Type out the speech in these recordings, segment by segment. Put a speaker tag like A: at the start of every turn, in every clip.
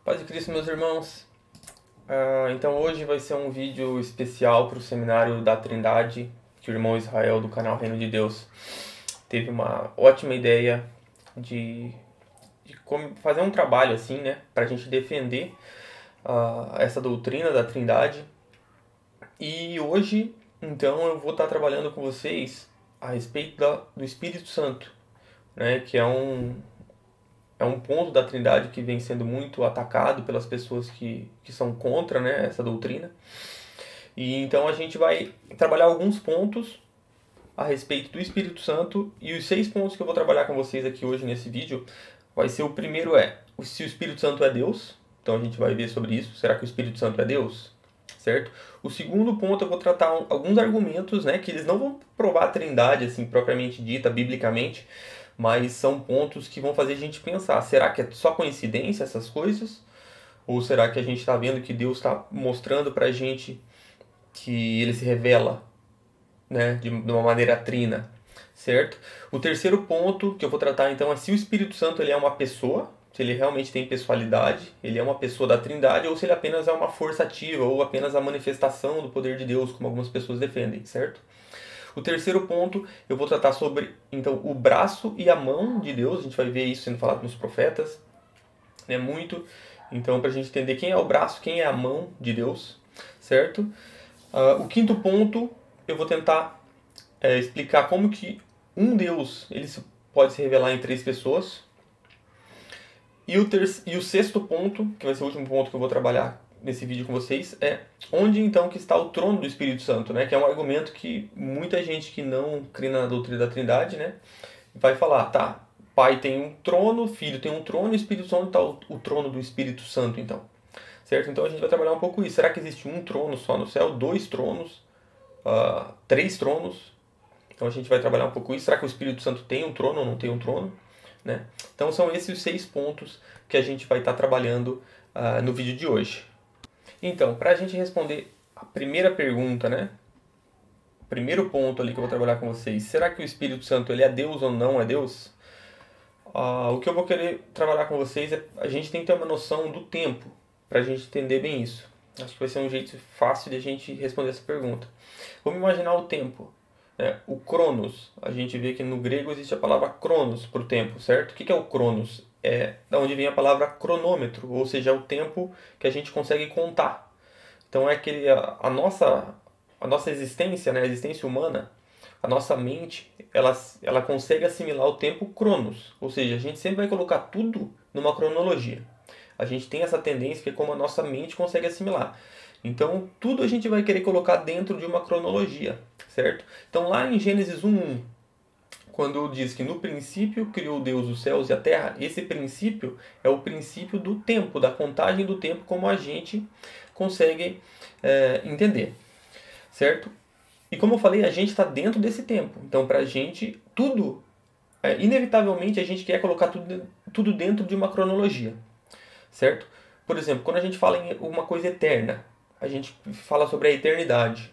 A: Paz de Cristo, meus irmãos. Então hoje vai ser um vídeo especial para o seminário da Trindade, que o irmão Israel do canal Reino de Deus teve uma ótima ideia de fazer um trabalho assim, né, para a gente defender essa doutrina da Trindade. E hoje, então, eu vou estar trabalhando com vocês a respeito do Espírito Santo, né, que é um ponto da Trindade que vem sendo muito atacado pelas pessoas que são contra, né, essa doutrina. E então a gente vai trabalhar alguns pontos a respeito do Espírito Santo, e os 6 pontos que eu vou trabalhar com vocês aqui hoje nesse vídeo vai ser: o primeiro se o Espírito Santo é Deus. Então a gente vai ver sobre isso. Será que o Espírito Santo é Deus? Certo? O segundo ponto, eu vou tratar alguns argumentos, né, que eles não vão provar a Trindade assim propriamente dita biblicamente, mas são pontos que vão fazer a gente pensar: será que é só coincidência essas coisas? Ou será que a gente está vendo que Deus está mostrando para a gente que Ele se revela, né, de uma maneira trina, certo? O terceiro ponto que eu vou tratar então é se o Espírito Santo ele é uma pessoa, se ele realmente tem pessoalidade, ele é uma pessoa da Trindade, ou se ele apenas é uma força ativa, ou apenas a manifestação do poder de Deus, como algumas pessoas defendem, certo? O terceiro ponto, eu vou tratar sobre então o braço e a mão de Deus. A gente vai ver isso sendo falado nos profetas, né, muito. Então, para a gente entender quem é o braço, quem é a mão de Deus, certo? O quinto ponto, eu vou tentar explicar como que um Deus ele pode se revelar em 3 pessoas. E o sexto ponto, que vai ser o último ponto que eu vou trabalhar nesse vídeo com vocês, é onde então que está o trono do Espírito Santo, né? Que é um argumento que muita gente que não crê na doutrina da Trindade, né, vai falar: tá, Pai tem um trono, Filho tem um trono, e o Espírito Santo está o trono do Espírito Santo, então. Certo? Então a gente vai trabalhar um pouco isso. Será que existe um trono só no céu? 2 tronos? 3 tronos? Então a gente vai trabalhar um pouco isso. Será que o Espírito Santo tem um trono ou não tem um trono? Né? Então são esses os 6 pontos que a gente vai estar trabalhando no vídeo de hoje. Então, para a gente responder a primeira pergunta, né? O primeiro ponto ali que eu vou trabalhar com vocês: será que o Espírito Santo ele é Deus ou não é Deus? O que eu vou querer trabalhar com vocês é a gente tem que ter uma noção do tempo, para a gente entender bem isso. Acho que vai ser um jeito fácil de a gente responder essa pergunta. Vamos imaginar o tempo. O Cronos, a gente vê que no grego existe a palavra Cronos para o tempo, certo? O que é o Cronos? É da onde vem a palavra cronômetro, ou seja, é o tempo que a gente consegue contar. Então é a nossa existência, né, a existência humana, a nossa mente, ela consegue assimilar o tempo Cronos, ou seja, a gente sempre vai colocar tudo numa cronologia. A gente tem essa tendência que é como a nossa mente consegue assimilar. Então, tudo a gente vai querer colocar dentro de uma cronologia, certo? Então, lá em Gênesis 1:1, quando diz que no princípio criou Deus os céus e a terra, esse princípio é o princípio do tempo, da contagem do tempo, como a gente consegue entender, certo? E como eu falei, a gente está dentro desse tempo. Então, para a gente, tudo, inevitavelmente, a gente quer colocar tudo dentro de uma cronologia, certo? Por exemplo, quando a gente fala em uma coisa eterna, a gente fala sobre a eternidade.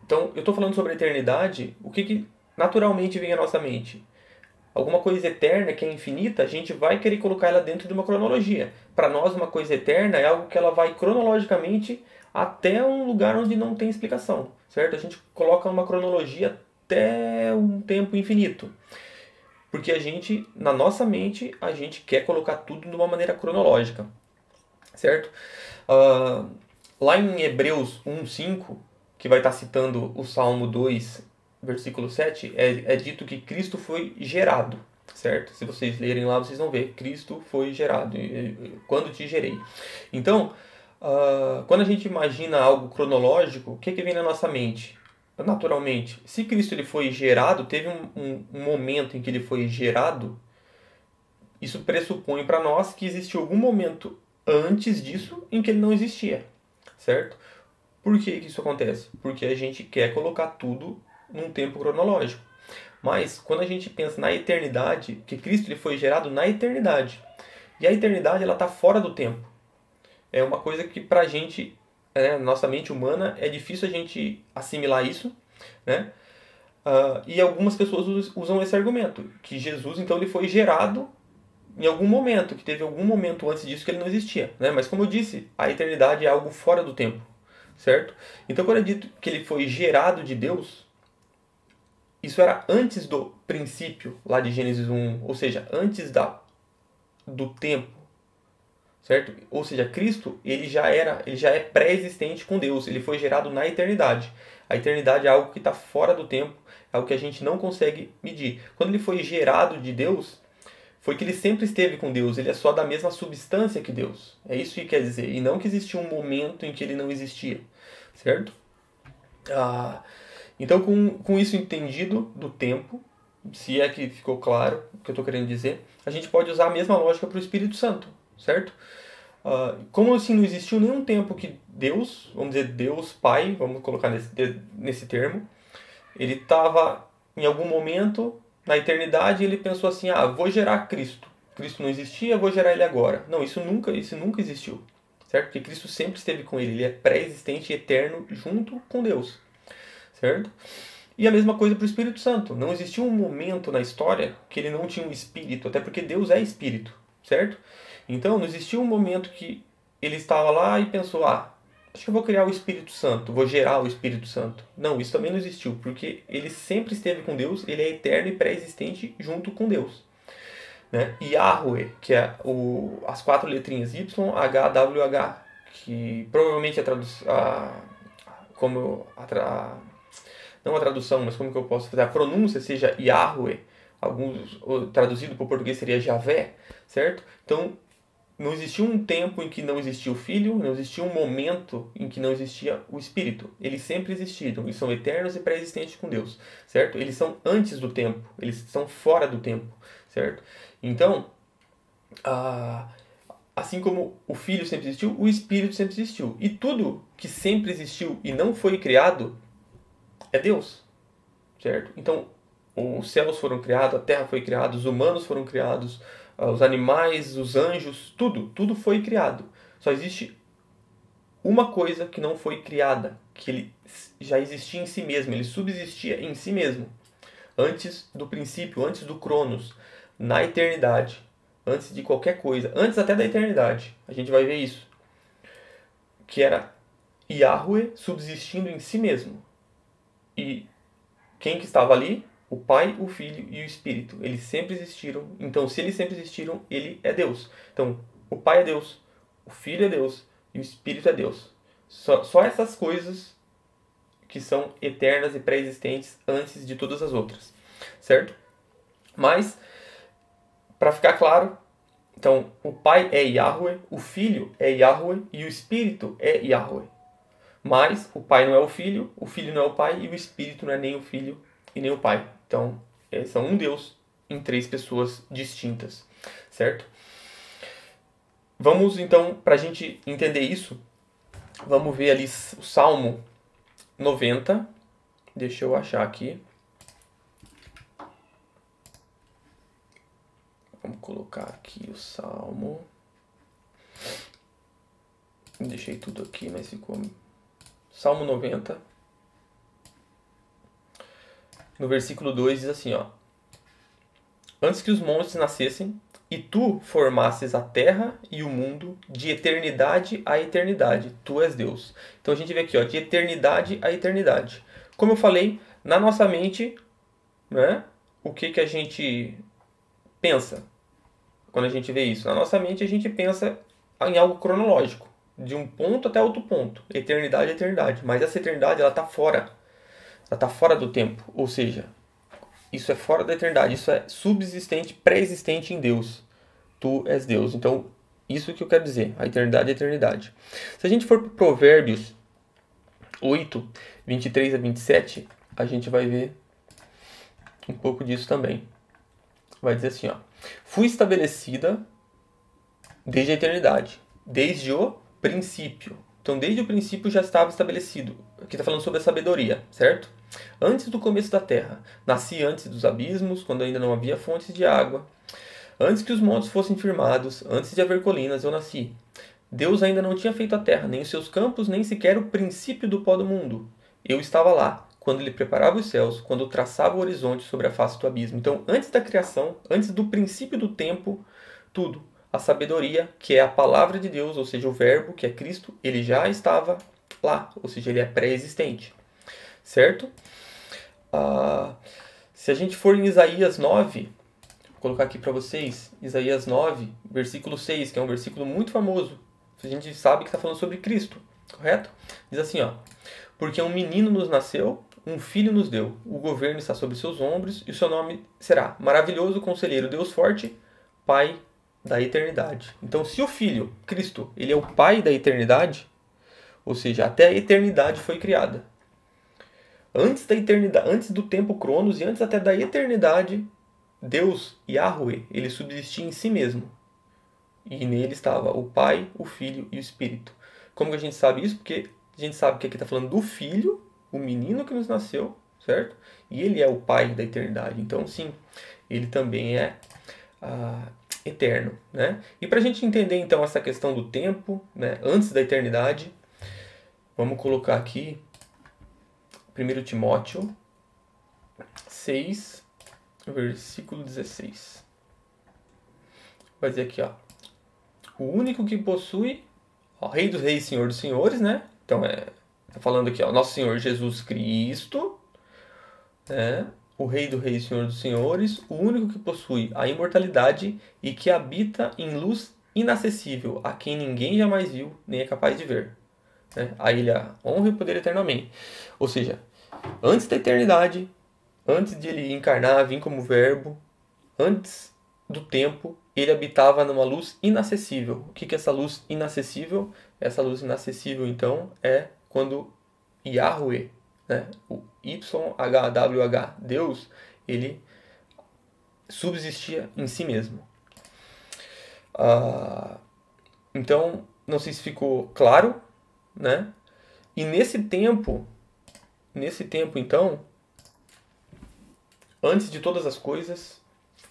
A: Então, eu estou falando sobre a eternidade, o que naturalmente vem à nossa mente? Alguma coisa eterna que é infinita, a gente vai querer colocar ela dentro de uma cronologia. Para nós, uma coisa eterna é algo que ela vai cronologicamente até um lugar onde não tem explicação, certo? A gente coloca uma cronologia até um tempo infinito. Porque a gente, na nossa mente, a gente quer colocar tudo de uma maneira cronológica, certo? Lá em Hebreus 1:5, que vai estar citando o Salmo 2, versículo 7, é dito que Cristo foi gerado, certo? Se vocês lerem lá, vocês vão ver: Cristo foi gerado, quando te gerei. Então, quando a gente imagina algo cronológico, o que vem na nossa mente? Naturalmente, se Cristo ele foi gerado, teve um momento em que ele foi gerado, isso pressupõe para nós que existiu algum momento antes disso em que ele não existia, certo? Por que isso acontece? Porque a gente quer colocar tudo num tempo cronológico. Mas quando a gente pensa na eternidade, que Cristo ele foi gerado na eternidade, e a eternidade ela está fora do tempo. É uma coisa que para a gente, nossa mente humana, é difícil a gente assimilar isso, né? E algumas pessoas usam esse argumento, que Jesus então ele foi gerado em algum momento, que teve algum momento antes disso que ele não existia, né? Mas como eu disse, a eternidade é algo fora do tempo, certo? Então quando é dito que ele foi gerado de Deus, isso era antes do princípio, lá de Gênesis 1, ou seja, antes do tempo, certo? Ou seja, Cristo, ele já é pré-existente com Deus, ele foi gerado na eternidade. A eternidade é algo que está fora do tempo, é algo que a gente não consegue medir. Quando ele foi gerado de Deus, foi que ele sempre esteve com Deus, ele é só da mesma substância que Deus. É isso que quer dizer, e não que existia um momento em que ele não existia, certo? Então, com isso entendido do tempo, se é que ficou claro o que eu estou querendo dizer, a gente pode usar a mesma lógica para o Espírito Santo, certo? Como assim não existiu nenhum tempo que Deus, vamos dizer Deus Pai, vamos colocar nesse termo, ele estava em algum momento na eternidade e ele pensou assim, vou gerar Cristo. Cristo não existia, vou gerar ele agora. Não, isso nunca existiu, certo? Porque Cristo sempre esteve com ele, ele é pré-existente e eterno junto com Deus, certo? E a mesma coisa para o Espírito Santo. Não existiu um momento na história que ele não tinha um espírito, até porque Deus é espírito, certo? Então não existiu um momento que ele estava lá e pensou, acho que eu vou criar o Espírito Santo, vou gerar o Espírito Santo. Não, isso também não existiu, porque ele sempre esteve com Deus, ele é eterno e pré-existente junto com Deus. Né? Yahweh, que é as 4 letrinhas YHWH, que provavelmente não a tradução, mas como que eu posso fazer? A pronúncia seja Yahweh, traduzido para o português seria Javé, certo? Então, não existiu um tempo em que não existia o Filho, não existiu um momento em que não existia o Espírito. Eles sempre existiram, eles são eternos e pré-existentes com Deus, certo? Eles são antes do tempo, eles são fora do tempo, certo? Então, assim como o Filho sempre existiu, o Espírito sempre existiu. E tudo que sempre existiu e não foi criado é Deus, certo? Então, os céus foram criados, a terra foi criada, os humanos foram criados, os animais, os anjos, tudo foi criado. Só existe uma coisa que não foi criada, que ele já existia em si mesmo, ele subsistia em si mesmo, antes do princípio, antes do Cronos, na eternidade, antes de qualquer coisa, antes até da eternidade. A gente vai ver isso, que era Yahweh subsistindo em si mesmo. E quem que estava ali? O Pai, o Filho e o Espírito. Eles sempre existiram. Então, se eles sempre existiram, ele é Deus. Então, o Pai é Deus, o Filho é Deus e o Espírito é Deus. Só essas coisas que são eternas e pré-existentes antes de todas as outras. Certo? Mas, para ficar claro, então, o Pai é Yahweh, o Filho é Yahweh e o Espírito é Yahweh. Mas o Pai não é o Filho não é o Pai e o Espírito não é nem o Filho e nem o Pai. Então, eles são um Deus em 3 pessoas distintas, certo? Vamos então, para a gente entender isso, vamos ver ali o Salmo 90. Deixa eu achar aqui. Vamos colocar aqui o Salmo. Deixei tudo aqui, mas ficou... Salmo 90. No versículo 2 diz assim, Antes que os montes nascessem, e tu formasses a terra e o mundo de eternidade a eternidade. Tu és Deus. Então a gente vê aqui, de eternidade a eternidade. Como eu falei, na nossa mente, né, o que a gente pensa quando a gente vê isso? Na nossa mente a gente pensa em algo cronológico, de um ponto até outro ponto. Eternidade a eternidade. Mas essa eternidade, ela está fora. Ela está fora do tempo. Ou seja, isso é fora da eternidade. Isso é subsistente, pré-existente em Deus. Tu és Deus. Então, isso que eu quero dizer. A eternidade é a eternidade. Se a gente for para Provérbios 8, 23 a 27, a gente vai ver um pouco disso também. Vai dizer assim, Fui estabelecida desde a eternidade. Desde o princípio. Então, desde o princípio já estava estabelecido. Aqui está falando sobre a sabedoria, certo? Antes do começo da terra. Nasci antes dos abismos, quando ainda não havia fontes de água. Antes que os montes fossem firmados, antes de haver colinas, eu nasci. Deus ainda não tinha feito a terra, nem os seus campos, nem sequer o princípio do pó do mundo. Eu estava lá, quando ele preparava os céus, quando traçava o horizonte sobre a face do abismo. Então, antes da criação, antes do princípio do tempo, tudo. A sabedoria, que é a palavra de Deus, ou seja, o verbo, que é Cristo, ele já estava lá, ou seja, ele é pré-existente, certo? Se a gente for em Isaías 9, vou colocar aqui para vocês, Isaías 9, versículo 6, que é um versículo muito famoso. A gente sabe que está falando sobre Cristo, correto? Diz assim, ó: porque um menino nos nasceu, um filho nos deu, o governo está sobre seus ombros, e o seu nome será Maravilhoso Conselheiro, Deus Forte, Pai da Eternidade. Então, se o Filho, Cristo, ele é o Pai da eternidade, ou seja, até a eternidade foi criada. Antes da eternidade, antes do tempo Cronos e antes até da eternidade, Deus, Yahweh, ele subsistia em si mesmo. E nele estava o Pai, o Filho e o Espírito. Como que a gente sabe isso? Porque a gente sabe que aqui está falando do Filho, o menino que nos nasceu, certo? E ele é o Pai da eternidade. Então, sim, ele também é eterno, né? E para a gente entender, então, essa questão do tempo, né, antes da eternidade, vamos colocar aqui 1 Timóteo 6, versículo 16. Vai dizer aqui, ó: o único que possui, ó, Rei dos Reis, Senhor dos Senhores, né? Então, tá falando aqui, ó, nosso Senhor Jesus Cristo, né? O Rei do Rei, Senhor dos Senhores, o único que possui a imortalidade e que habita em luz inacessível, a quem ninguém jamais viu, nem é capaz de ver. Né? A ele a honra e o poder eterno. Amém. Ou seja, antes da eternidade, antes de ele encarnar, vir como verbo, antes do tempo, ele habitava numa luz inacessível. O que é essa luz inacessível? Essa luz inacessível, então, é quando Yahweh, né, o YHWH, Deus, ele subsistia em si mesmo. Então, não sei se ficou claro, né? E nesse tempo, então, antes de todas as coisas,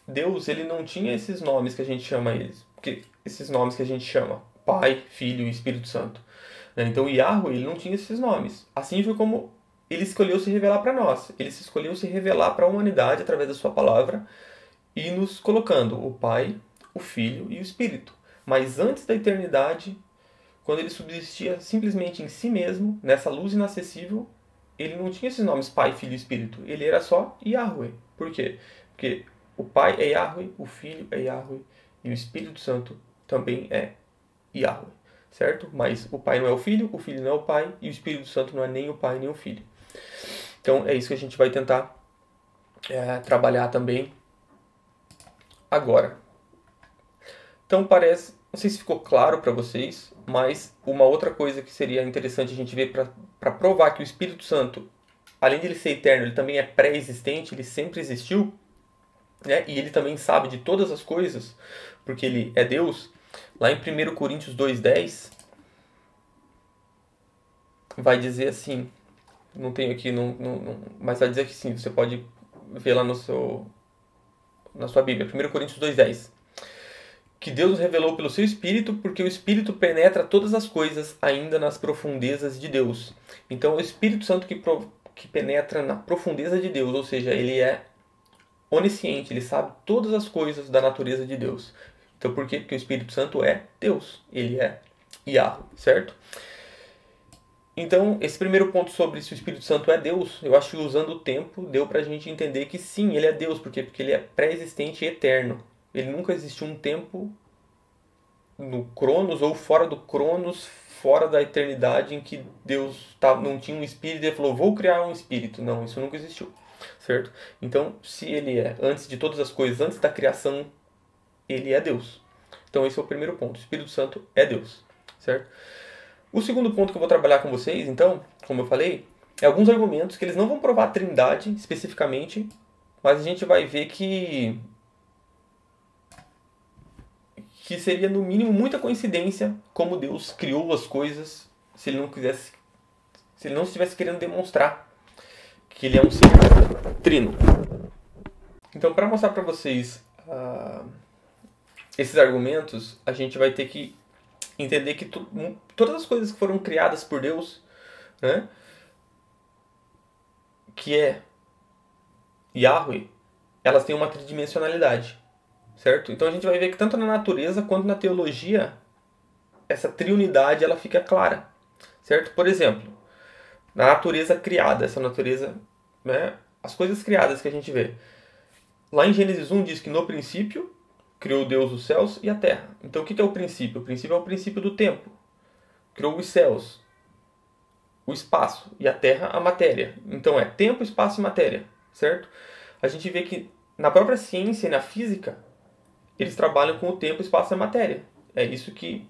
A: Deus, ele não tinha esses nomes que a gente chama eles, porque esses nomes que a gente chama Pai, Filho e Espírito Santo. Então, Yahweh, ele não tinha esses nomes. Assim foi como ele escolheu se revelar para nós. Ele se escolheu se revelar para a humanidade através da sua palavra e nos colocando o Pai, o Filho e o Espírito. Mas antes da eternidade, quando ele subsistia simplesmente em si mesmo, nessa luz inacessível, ele não tinha esses nomes Pai, Filho e Espírito. Ele era só Yahweh. Por quê? Porque o Pai é Yahweh, o Filho é Yahweh e o Espírito Santo também é Yahweh. Certo? Mas o Pai não é o Filho não é o Pai e o Espírito Santo não é nem o Pai nem o Filho. Então é isso que a gente vai tentar trabalhar também agora. Então parece, não sei se ficou claro para vocês, mas uma outra coisa que seria interessante a gente ver para provar que o Espírito Santo, além de ele ser eterno, ele também é pré-existente, ele sempre existiu, né? E ele também sabe de todas as coisas, porque ele é Deus. Lá em 1 Coríntios 2,10 vai dizer assim, não tenho aqui, mas vai dizer que sim, você pode ver lá na sua Bíblia, 1 Coríntios 2,10. Que Deus nos revelou pelo seu Espírito, porque o Espírito penetra todas as coisas, ainda nas profundezas de Deus. Então, é o Espírito Santo que penetra na profundeza de Deus, ou seja, ele é onisciente, ele sabe todas as coisas da natureza de Deus. Então, por quê? Porque o Espírito Santo é Deus, ele é Yahweh, certo? Então, esse primeiro ponto sobre se o Espírito Santo é Deus, eu acho que usando o tempo, deu pra gente entender que sim, ele é Deus. Por quê? Porque ele é pré-existente e eterno. Ele nunca existiu um tempo no Cronos ou fora do Cronos, fora da eternidade, em que Deus não tinha um espírito e ele falou, vou criar um espírito. Não, isso nunca existiu, certo? Então, se ele é antes de todas as coisas, antes da criação, ele é Deus. Então, esse é o primeiro ponto. O Espírito Santo é Deus, certo? O segundo ponto que eu vou trabalhar com vocês, então, como eu falei, é alguns argumentos que eles não vão provar a Trindade especificamente, mas a gente vai ver que seria, no mínimo, muita coincidência como Deus criou as coisas se ele não estivesse querendo demonstrar que ele é um ser trino. Então, para mostrar para vocês esses argumentos, a gente vai ter que entender que todas as coisas que foram criadas por Deus, né, que é Yahweh, elas têm uma tridimensionalidade. certo? Então a gente vai ver que tanto na natureza quanto na teologia, essa triunidade ela fica clara, certo? Por exemplo, na natureza criada, essa natureza, né, as coisas criadas que a gente vê. Lá em Gênesis 1 diz que no princípio criou Deus os céus e a terra. Então o que é o princípio? O princípio é o princípio do tempo. Criou os céus, o espaço, e a terra a matéria. Então é tempo, espaço e matéria, certo? A gente vê que na própria ciência e na física, eles trabalham com o tempo, espaço e a matéria. É isso que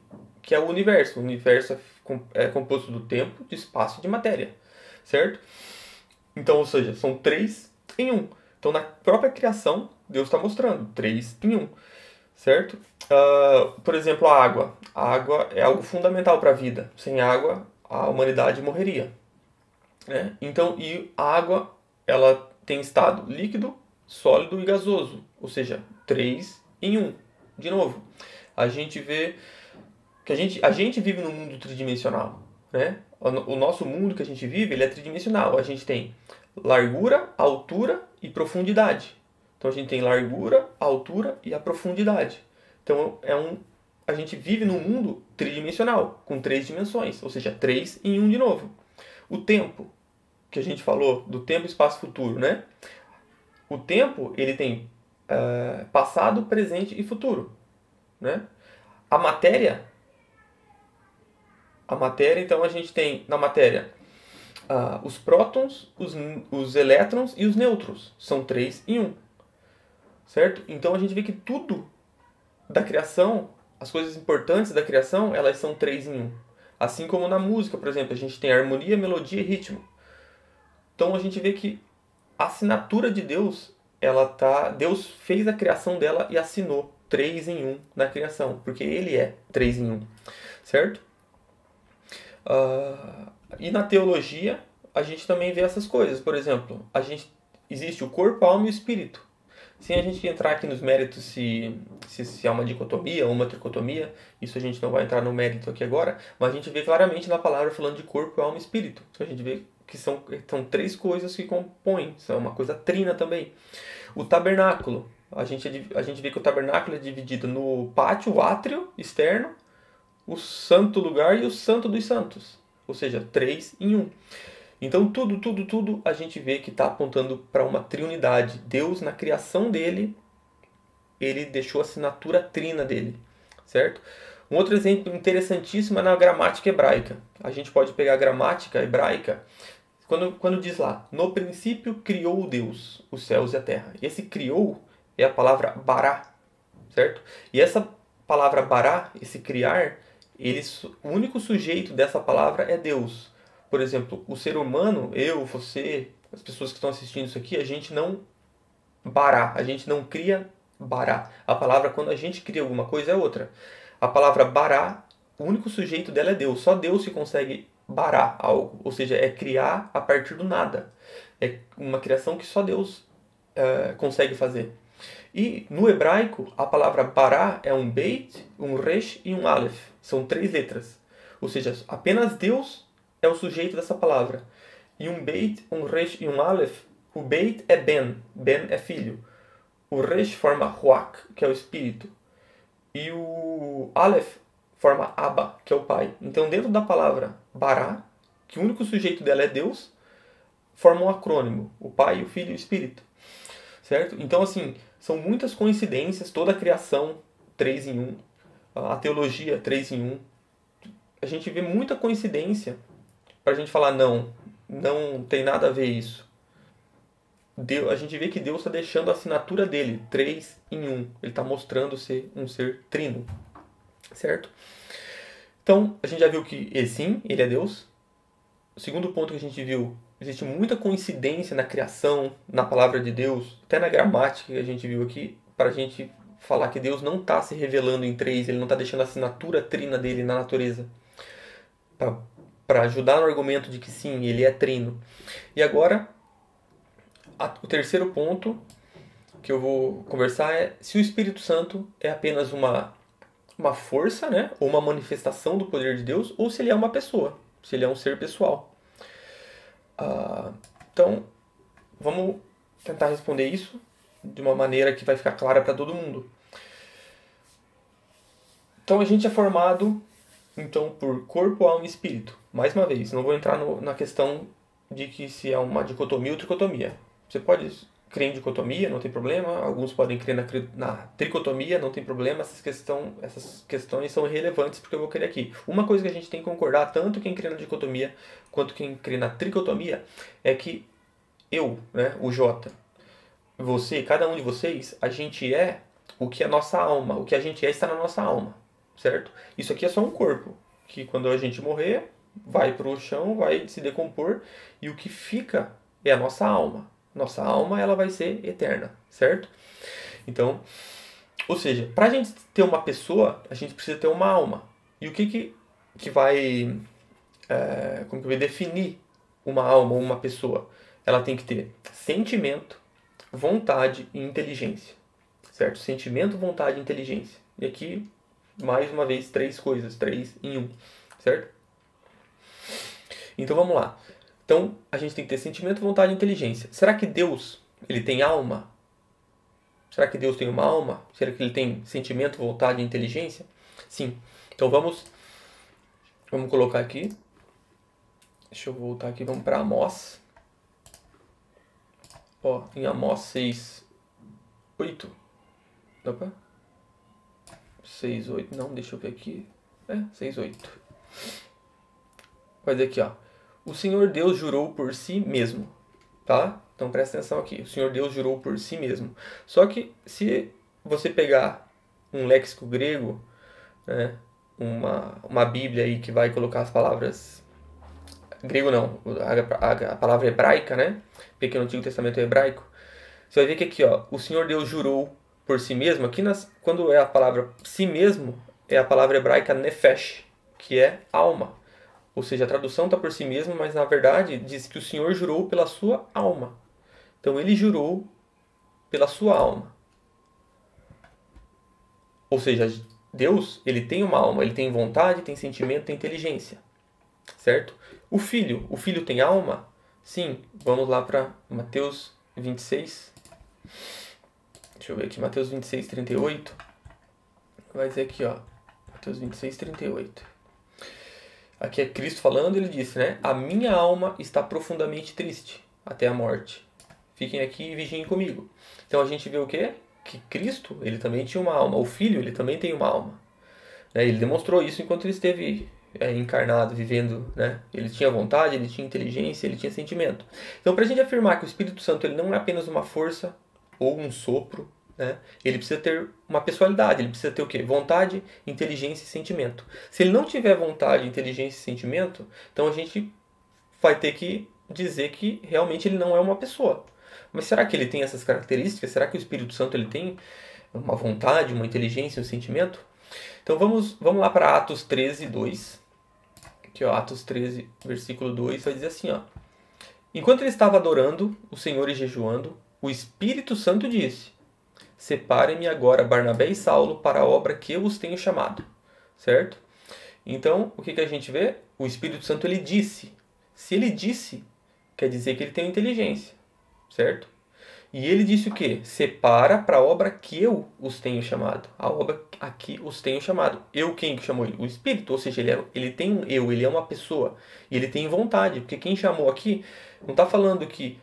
A: é o universo. O universo é composto do tempo, de espaço e de matéria, certo? Então, ou seja, são três em um. Então, na própria criação, Deus está mostrando três em um, certo? Por exemplo, a água. A água é algo fundamental para a vida. Sem água, a humanidade morreria, né? Então, e a água, ela tem estado líquido, sólido e gasoso, ou seja, três em um. De novo, a gente vê que a gente vive num mundo tridimensional, né? O nosso mundo que a gente vive, ele é tridimensional. A gente tem largura, altura e profundidade. Então a gente tem largura, altura e a profundidade. Então a gente vive num mundo tridimensional, com três dimensões, ou seja, três em um de novo. O tempo, que a gente falou, do tempo, espaço, futuro, né? O tempo, ele tem passado, presente e futuro, né? A matéria, então a gente tem na matéria os prótons, os elétrons e os nêutrons. São três em um, certo? Então a gente vê que tudo da criação, as coisas importantes da criação, elas são três em um. Assim como na música, por exemplo, a gente tem harmonia, melodia e ritmo. Então a gente vê que a assinatura de Deus, Deus fez a criação dela e assinou três em um na criação, porque Ele é três em um, certo? E na teologia, a gente também vê essas coisas. Por exemplo, existe o corpo, a alma e o espírito. Sem a gente entrar aqui nos méritos se é uma dicotomia ou uma tricotomia, isso a gente não vai entrar no mérito aqui agora, mas a gente vê claramente na palavra falando de corpo, alma e espírito. Então a gente vê que são três coisas que compõem, são uma coisa trina também. O tabernáculo, a gente vê que o tabernáculo é dividido no pátio, o átrio externo, o santo lugar e o santo dos santos. Ou seja, três em um. Então tudo a gente vê que está apontando para uma triunidade. Deus, na criação dele, ele deixou a assinatura trina dele, certo? Um outro exemplo interessantíssimo é na gramática hebraica. A gente pode pegar a gramática hebraica, quando diz lá, no princípio criou Deus os céus e a terra. Esse criou é a palavra bará, certo? E essa palavra bará, esse criar, o único sujeito dessa palavra é Deus. Por exemplo, o ser humano, eu, você, as pessoas que estão assistindo isso aqui, a gente não bará, a gente não cria bará. A palavra, quando a gente cria alguma coisa, é outra. A palavra bará, o único sujeito dela é Deus. Só Deus que consegue barar algo, ou seja, é criar a partir do nada. É uma criação que só Deus consegue fazer. E no hebraico, a palavra bará é um beit, um resh e um aleph. São três letras. Ou seja, apenas Deus é o sujeito dessa palavra. E um beit, um resh e um aleph, o beit é ben é filho. O resh forma ruach, que é o espírito. E o aleph forma Abba, que é o pai. Então, dentro da palavra bará, que o único sujeito dela é Deus, forma um acrônimo, o pai, o filho e o espírito. Certo? Então, assim, são muitas coincidências, toda a criação, três em um, a teologia, três em um. A gente vê muita coincidência para a gente falar, não tem nada a ver isso. A gente vê que Deus está deixando a assinatura dele, três em um. Ele está mostrando ser um ser trino. Certo? Então, a gente já viu que sim, ele é Deus. O segundo ponto que a gente viu, existe muita coincidência na criação, na palavra de Deus, até na gramática que a gente viu aqui, para a gente falar que Deus não está se revelando em três, ele não está deixando a assinatura trina dele na natureza. Para ajudar no argumento de que sim, ele é trino. E agora, o terceiro ponto que eu vou conversar é se o Espírito Santo é apenas uma força, né, ou uma manifestação do poder de Deus, ou se ele é uma pessoa, se ele é um ser pessoal. Então, vamos tentar responder isso de uma maneira que vai ficar clara para todo mundo. Então a gente é formado então por corpo, alma e espírito. Mais uma vez, não vou entrar na questão de que se é uma dicotomia ou tricotomia. Você pode crer em dicotomia, não tem problema. Alguns podem crer na tricotomia, não tem problema. Essas questões são irrelevantes porque eu vou crer aqui. Uma coisa que a gente tem que concordar, tanto quem crê na dicotomia quanto quem crê na tricotomia, é que eu, né, o Jota, você, cada um de vocês, a gente é o que a nossa alma, o que a gente é está na nossa alma, certo? Isso aqui é só um corpo, que quando a gente morrer, vai para o chão, vai se decompor, e o que fica é a nossa alma. Nossa alma, ela vai ser eterna, certo? Então, ou seja, para a gente ter uma pessoa, a gente precisa ter uma alma. E o que vai, como que vai definir uma alma ou uma pessoa? Ela tem que ter sentimento, vontade e inteligência, certo? Sentimento, vontade e inteligência. E aqui, mais uma vez, 3 coisas, 3 em 1, certo? Então vamos lá. Então a gente tem que ter sentimento, vontade e inteligência. Será que Deus, ele tem alma? Será que Deus tem uma alma? Será que ele tem sentimento, vontade e inteligência? Sim. Então vamos colocar aqui. Deixa eu voltar aqui, vamos para Amós. Ó, em Amós 6, 8. Opa. 6, 8. Não, deixa eu ver aqui. 6, 8. Vai dizer aqui, ó. O Senhor Deus jurou por si mesmo. Tá? Então presta atenção aqui. O Senhor Deus jurou por si mesmo. Só que se você pegar um léxico grego, né, uma Bíblia aí que vai colocar as palavras... Grego não, a palavra hebraica, né? Porque no Antigo Testamento é hebraico. Você vai ver que aqui, ó, o Senhor Deus jurou por si mesmo. Aqui, quando é a palavra si mesmo, é a palavra hebraica nefesh, que é alma. Ou seja, a tradução está por si mesmo, mas na verdade diz que o Senhor jurou pela sua alma. Então ele jurou pela sua alma. Ou seja, Deus, ele tem uma alma, ele tem vontade, tem sentimento, tem inteligência. Certo? O filho tem alma? Sim. Vamos lá para Mateus 26. Deixa eu ver aqui, Mateus 26, 38. Vai dizer aqui, ó. Mateus 26, 38. Aqui é Cristo falando, ele disse, né? A minha alma está profundamente triste até a morte. Fiquem aqui e vigiem comigo. Então a gente vê o quê? Que Cristo, ele também tinha uma alma. O Filho, ele também tem uma alma. Ele demonstrou isso enquanto ele esteve encarnado, vivendo, né? Ele tinha vontade, ele tinha inteligência, ele tinha sentimento. Então, para a gente afirmar que o Espírito Santo ele não é apenas uma força ou um sopro, né? Ele precisa ter uma pessoalidade, ele precisa ter o quê? Vontade, inteligência e sentimento. Se ele não tiver vontade, inteligência e sentimento, então a gente vai ter que dizer que realmente ele não é uma pessoa. Mas será que ele tem essas características? Será que o Espírito Santo ele tem uma vontade, uma inteligência e um sentimento? Então vamos lá para Atos 13, 2. Aqui, ó, Atos 13, versículo 2, vai dizer assim, ó. Enquanto ele estava adorando o Senhor e jejuando, o Espírito Santo disse: Separem-me agora Barnabé e Saulo para a obra que eu os tenho chamado. Certo? Então, o que a gente vê? O Espírito Santo, ele disse. Se ele disse, quer dizer que ele tem inteligência. Certo? E ele disse o quê? Separa para a obra que eu os tenho chamado. A obra a que os tenho chamado. Eu, quem que chamou ele? O Espírito. Ou seja, ele tem um eu, ele é uma pessoa. E ele tem vontade. Porque quem chamou aqui não está falando que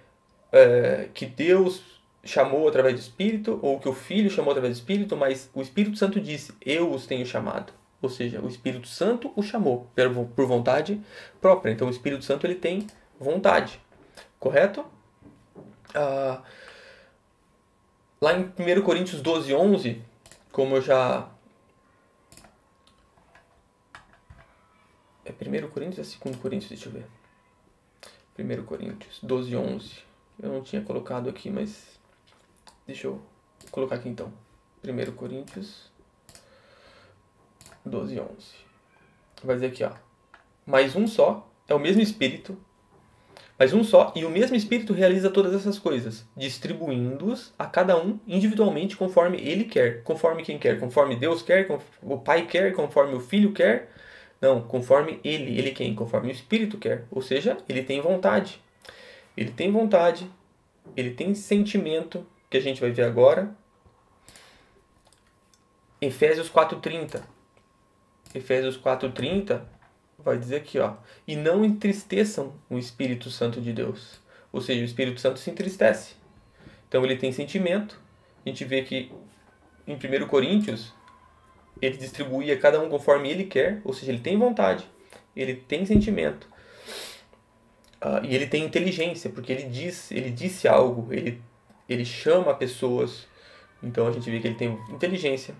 A: Deus chamou através do Espírito, ou que o Filho chamou através do Espírito, mas o Espírito Santo disse, eu os tenho chamado. Ou seja, o Espírito Santo o chamou por vontade própria. Então o Espírito Santo ele tem vontade. Correto? Lá em 1 Coríntios 12, 11, como eu já... É 1 Coríntios ou é 2 Coríntios? Deixa eu ver. 1 Coríntios 12, 11. Eu não tinha colocado aqui, mas... Deixa eu colocar aqui então. 1 Coríntios 12, 11. Vai dizer aqui, ó. Mas um só, é o mesmo Espírito... Mas um só, e o mesmo Espírito realiza todas essas coisas, distribuindo-os a cada um individualmente conforme ele quer. Conforme quem quer? Conforme Deus quer? O Pai quer? Conforme o Filho quer? Não, conforme ele. Ele quem? Conforme o Espírito quer. Ou seja, ele tem vontade. Ele tem vontade, ele tem sentimento, que a gente vai ver agora. Efésios 4:30. Efésios 4:30 vai dizer aqui, ó, e não entristeçam o Espírito Santo de Deus. Ou seja, o Espírito Santo se entristece. Então ele tem sentimento. A gente vê que em 1 Coríntios ele distribui a cada um conforme ele quer, ou seja, ele tem vontade, ele tem sentimento, e ele tem inteligência, porque ele disse algo, ele chama pessoas. Então a gente vê que ele tem inteligência,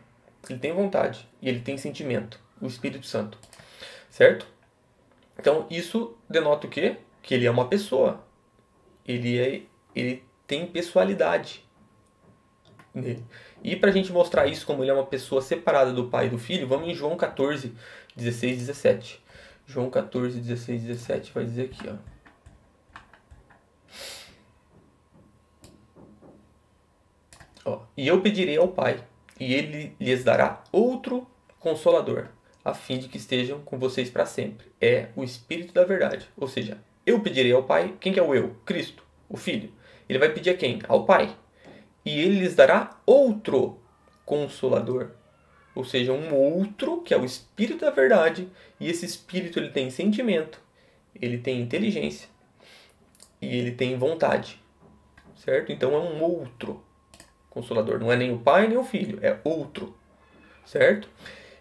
A: ele tem vontade e ele tem sentimento, o Espírito Santo, certo? Então isso denota o quê? Que ele é uma pessoa, ele tem pessoalidade nele. E para a gente mostrar isso como ele é uma pessoa separada do Pai e do Filho, vamos em João 14, 16, 17. João 14, 16, 17 vai dizer aqui, ó. E eu pedirei ao Pai, e ele lhes dará outro Consolador, a fim de que estejam com vocês para sempre. É o Espírito da verdade. Ou seja, eu pedirei ao Pai. Quem que é o eu? Cristo, o Filho. Ele vai pedir a quem? Ao Pai. E ele lhes dará outro Consolador. Ou seja, um outro, que é o Espírito da verdade. E esse Espírito ele tem sentimento, ele tem inteligência e ele tem vontade. Certo? Então é um outro Consolador. Não é nem o Pai nem o Filho, é outro. Certo?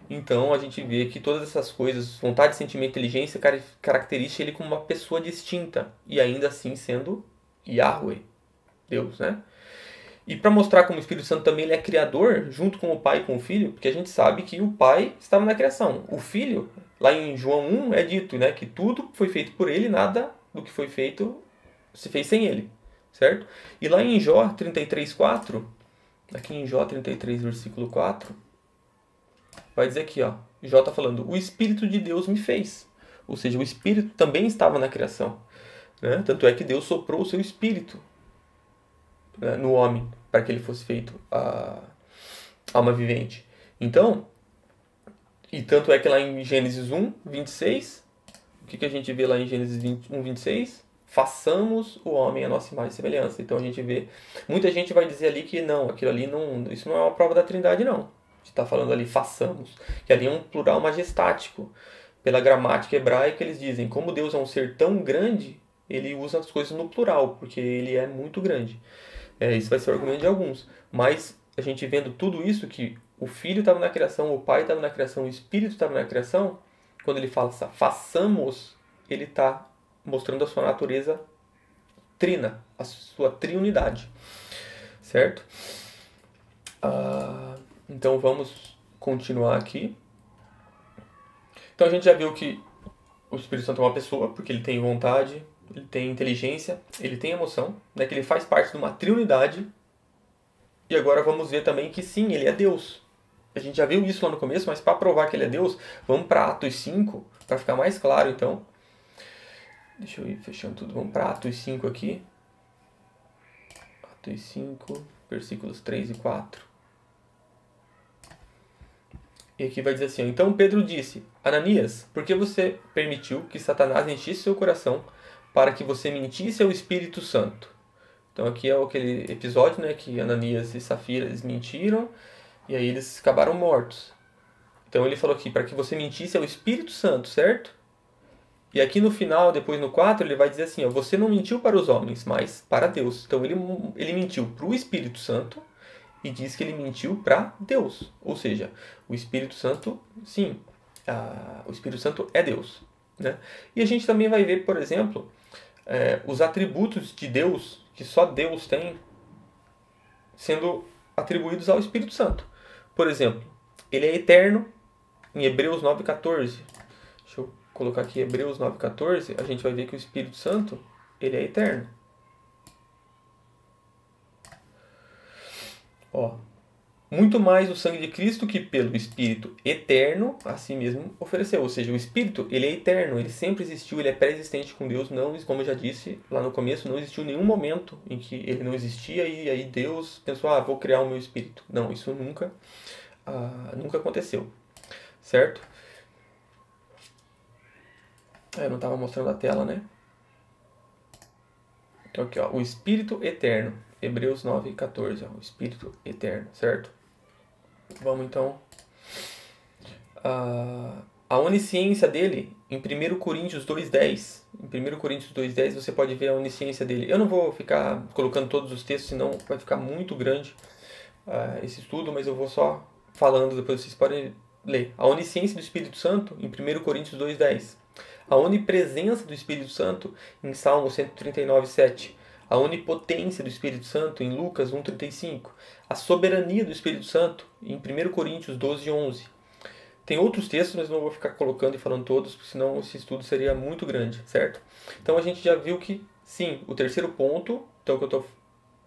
A: Então a gente vê que todas essas coisas, vontade, sentimento e inteligência, caracterizam ele como uma pessoa distinta. E ainda assim sendo Yahweh, Deus, né? E para mostrar como o Espírito Santo também ele é criador, junto com o Pai e com o Filho, porque a gente sabe que o Pai estava na criação. O Filho, lá em João 1, é dito, né, que tudo foi feito por ele, nada do que foi feito se fez sem ele, certo? E lá em Jó 33:4, aqui em Jó 33, versículo 4, vai dizer aqui, ó, Jó está falando, o Espírito de Deus me fez. Ou seja, o Espírito também estava na criação, né? Tanto é que Deus soprou o seu Espírito, né, no homem, para que ele fosse feito a alma vivente. Então, e tanto é que lá em Gênesis 1, 26, o que a gente vê lá em Gênesis 1, 26? Façamos o homem a nossa imagem e semelhança. Então a gente vê, muita gente vai dizer ali que não, aquilo ali não, isso não é uma prova da Trindade, não. A gente está falando ali façamos, que ali é um plural majestático. Pela gramática hebraica eles dizem, como Deus é um ser tão grande, ele usa as coisas no plural, porque ele é muito grande. Isso vai ser o argumento de alguns. Mas a gente vendo tudo isso, que o Filho estava na criação, o Pai estava na criação, o Espírito estava na criação, quando ele fala façamos, ele está mostrando a sua natureza trina, a sua triunidade. Certo? Então vamos continuar aqui. Então a gente já viu que o Espírito Santo é uma pessoa, porque ele tem vontade, ele tem inteligência, ele tem emoção, né, que ele faz parte de uma triunidade. E agora vamos ver também que sim, ele é Deus. A gente já viu isso lá no começo, mas para provar que ele é Deus, vamos para Atos 5, para ficar mais claro então. Deixa eu ir fechando tudo, vamos para Atos 5 aqui. Atos 5, versículos 3 e 4. E aqui vai dizer assim, então Pedro disse, Ananias, por que você permitiu que Satanás enchesse seu coração para que você mentisse ao Espírito Santo? Então aqui é aquele episódio, né, que Ananias e Safira eles mentiram e aí eles acabaram mortos. Então ele falou aqui, para que você mentisse ao Espírito Santo, certo? E aqui no final, depois no 4, ele vai dizer assim, ó, você não mentiu para os homens, mas para Deus. Então ele mentiu para o Espírito Santo e diz que ele mentiu para Deus. Ou seja, o Espírito Santo, sim, o Espírito Santo é Deus, né? E a gente também vai ver, por exemplo, os atributos de Deus, que só Deus tem, sendo atribuídos ao Espírito Santo. Por exemplo, ele é eterno, em Hebreus 9,14. Deixa eu colocar aqui Hebreus 9,14, a gente vai ver que o Espírito Santo, ele é eterno. Ó, muito mais o sangue de Cristo que pelo Espírito eterno a si mesmo ofereceu. Ou seja, o Espírito, ele é eterno, ele sempre existiu, ele é pré-existente com Deus. Não, como eu já disse lá no começo, não existiu nenhum momento em que ele não existia e aí Deus pensou, vou criar o meu Espírito. Não, isso nunca aconteceu, certo? Eu não estava mostrando a tela, né? Então aqui, ó, o Espírito eterno, Hebreus 9,14, o Espírito eterno, certo? Vamos então A onisciência dele, em 1 Coríntios 2,10. Em 1 Coríntios 2,10 você pode ver a onisciência dele. Eu não vou ficar colocando todos os textos, senão vai ficar muito grande esse estudo, mas eu vou só falando, depois vocês podem ler. A onisciência do Espírito Santo, em 1 Coríntios 2,10. A onipresença do Espírito Santo, em Salmo 139,7. A onipotência do Espírito Santo, em Lucas 1,35. A soberania do Espírito Santo, em 1 Coríntios 12,11. Tem outros textos, mas não vou ficar colocando e falando todos, porque senão esse estudo seria muito grande, certo? Então a gente já viu que, sim, o terceiro ponto, então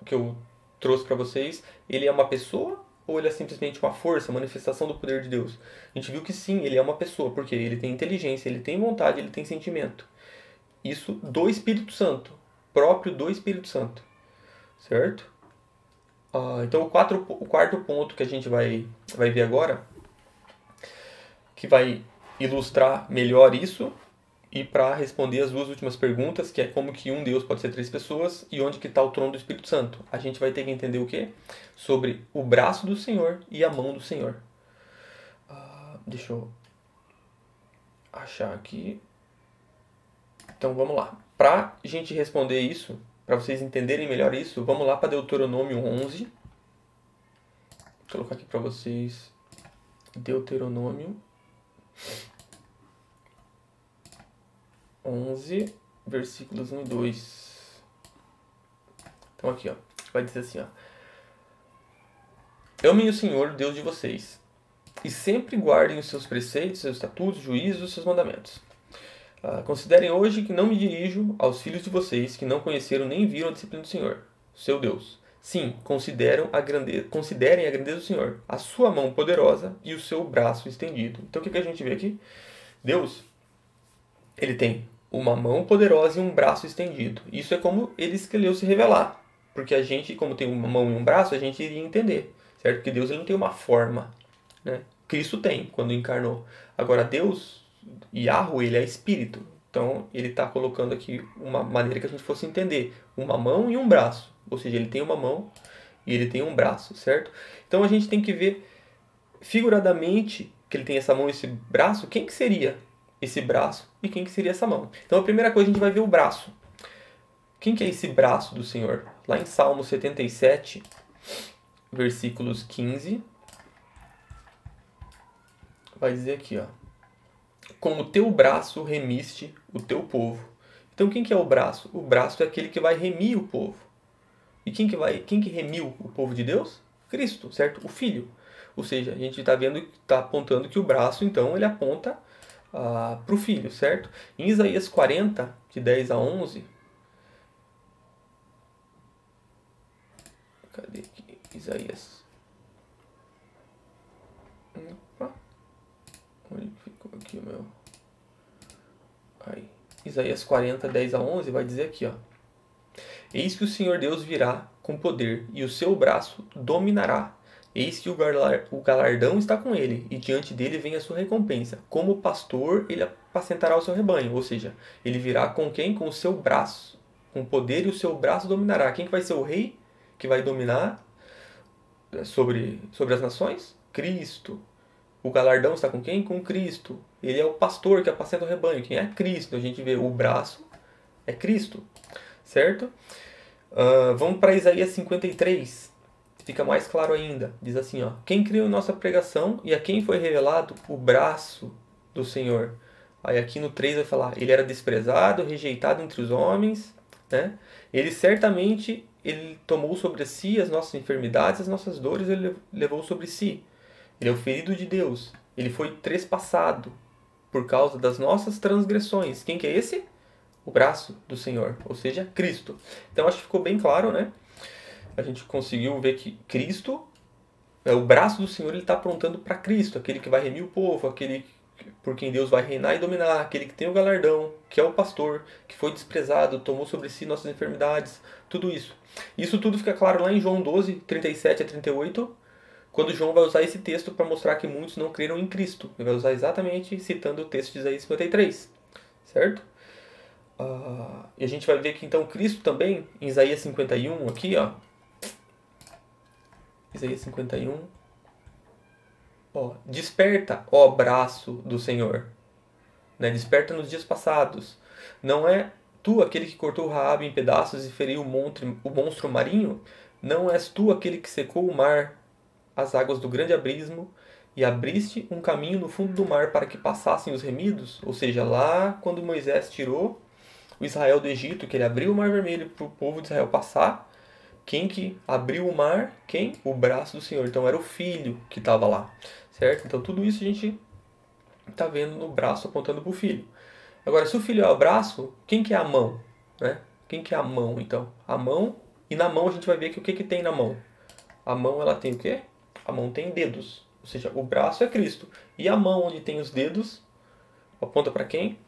A: que eu trouxe para vocês, ele é uma pessoa ou ele é simplesmente uma força, manifestação do poder de Deus? A gente viu que sim, ele é uma pessoa, porque ele tem inteligência, ele tem vontade, ele tem sentimento. Isso do Espírito Santo, próprio do Espírito Santo, certo? Então o quarto ponto que a gente vai ver agora, que vai ilustrar melhor isso, e para responder as duas últimas perguntas, que é como que um Deus pode ser três pessoas e onde que está o trono do Espírito Santo. A gente vai ter que entender o quê? Sobre o braço do Senhor e a mão do Senhor. Deixa eu achar aqui. Então vamos lá. Para a gente responder isso, para vocês entenderem melhor isso, vamos lá para Deuteronômio 11. Vou colocar aqui para vocês Deuteronômio 11, versículos 1 e 2. Então aqui, ó, vai dizer assim, ó. Amem o Senhor, Deus de vocês, e sempre guardem os seus preceitos, seus estatutos, juízos, seus mandamentos. Considerem hoje que não me dirijo aos filhos de vocês que não conheceram nem viram a disciplina do Senhor, seu Deus. Sim, considerem a grandeza do Senhor, a sua mão poderosa e o seu braço estendido. Então o que a gente vê aqui? Deus, ele tem uma mão poderosa e um braço estendido. Isso é como ele escolheu se revelar. Porque a gente, como tem uma mão e um braço, a gente iria entender, certo? Porque Deus ele não tem uma forma, né? Cristo tem, quando encarnou. Agora Deus, Yahweh, ele é espírito. Então ele está colocando aqui uma maneira que a gente fosse entender. Uma mão e um braço. Ou seja, ele tem uma mão e ele tem um braço, certo? Então a gente tem que ver figuradamente que ele tem essa mão e esse braço. Quem que seria esse braço e quem que seria essa mão? Então a primeira coisa a gente vai ver o braço. Quem que é esse braço do Senhor? Lá em Salmo 77, versículos 15, vai dizer aqui, ó. Com o teu braço remiste o teu povo. Então quem que é o braço? O braço é aquele que vai remir o povo. E quem que remiu o povo de Deus? Cristo, certo? O Filho. Ou seja, a gente está vendo, está apontando que o braço, então, ele aponta para o Filho, certo? Em Isaías 40, de 10 a 11... Cadê aqui? Isaías. Opa. Onde ficou aqui o meu? Aí. Isaías 40, 10 a 11 vai dizer aqui, ó. Eis que o Senhor Deus virá com poder, e o seu braço dominará. Eis que o galardão está com ele, e diante dele vem a sua recompensa. Como pastor, ele apacentará o seu rebanho. Ou seja, ele virá com quem? Com o seu braço. Com poder, e o seu braço dominará. Quem que vai ser o rei que vai dominar sobre as nações? Cristo. O galardão está com quem? Com Cristo. Ele é o pastor que apacenta o rebanho. Quem é Cristo? A gente vê o braço é Cristo, certo? Vamos para Isaías 53. Fica mais claro ainda. Diz assim, ó. Quem criou nossa pregação e a quem foi revelado o braço do Senhor? Aí aqui no 3 vai falar, ele era desprezado, rejeitado entre os homens, né? Ele certamente ele tomou sobre si as nossas enfermidades, as nossas dores ele levou sobre si. Ele é o ferido de Deus. Ele foi trespassado por causa das nossas transgressões. Quem que é esse? O braço do Senhor, ou seja, Cristo. Então acho que ficou bem claro, né? A gente conseguiu ver que Cristo, o braço do Senhor, ele está apontando para Cristo, aquele que vai remir o povo, aquele por quem Deus vai reinar e dominar, aquele que tem o galardão, que é o pastor, que foi desprezado, tomou sobre si nossas enfermidades, tudo isso. Isso tudo fica claro lá em João 12, 37 a 38, quando João vai usar esse texto para mostrar que muitos não creram em Cristo. Ele vai usar exatamente citando o texto de Isaías 53, certo? E a gente vai ver que então Cristo também, em Isaías 51, aqui, ó. Isaías 51. Ó, desperta, ó braço do Senhor. Né? Desperta nos dias passados. Não é tu aquele que cortou Raabe em pedaços e feriu o monstro marinho? Não és tu aquele que secou o mar, as águas do grande abismo, e abriste um caminho no fundo do mar para que passassem os remidos? Ou seja, lá quando Moisés tirou o Israel do Egito, que ele abriu o mar vermelho para o povo de Israel passar, quem que abriu o mar? Quem? O braço do Senhor. Então era o filho que estava lá, certo? Então tudo isso a gente está vendo no braço apontando para o filho. Agora, se o filho é o braço, quem que é a mão? Né? Quem que é a mão, então? A mão, e na mão a gente vai ver que o que, que tem na mão? A mão, ela tem o quê? A mão tem dedos. Ou seja, o braço é Cristo. E a mão onde tem os dedos, aponta para quem?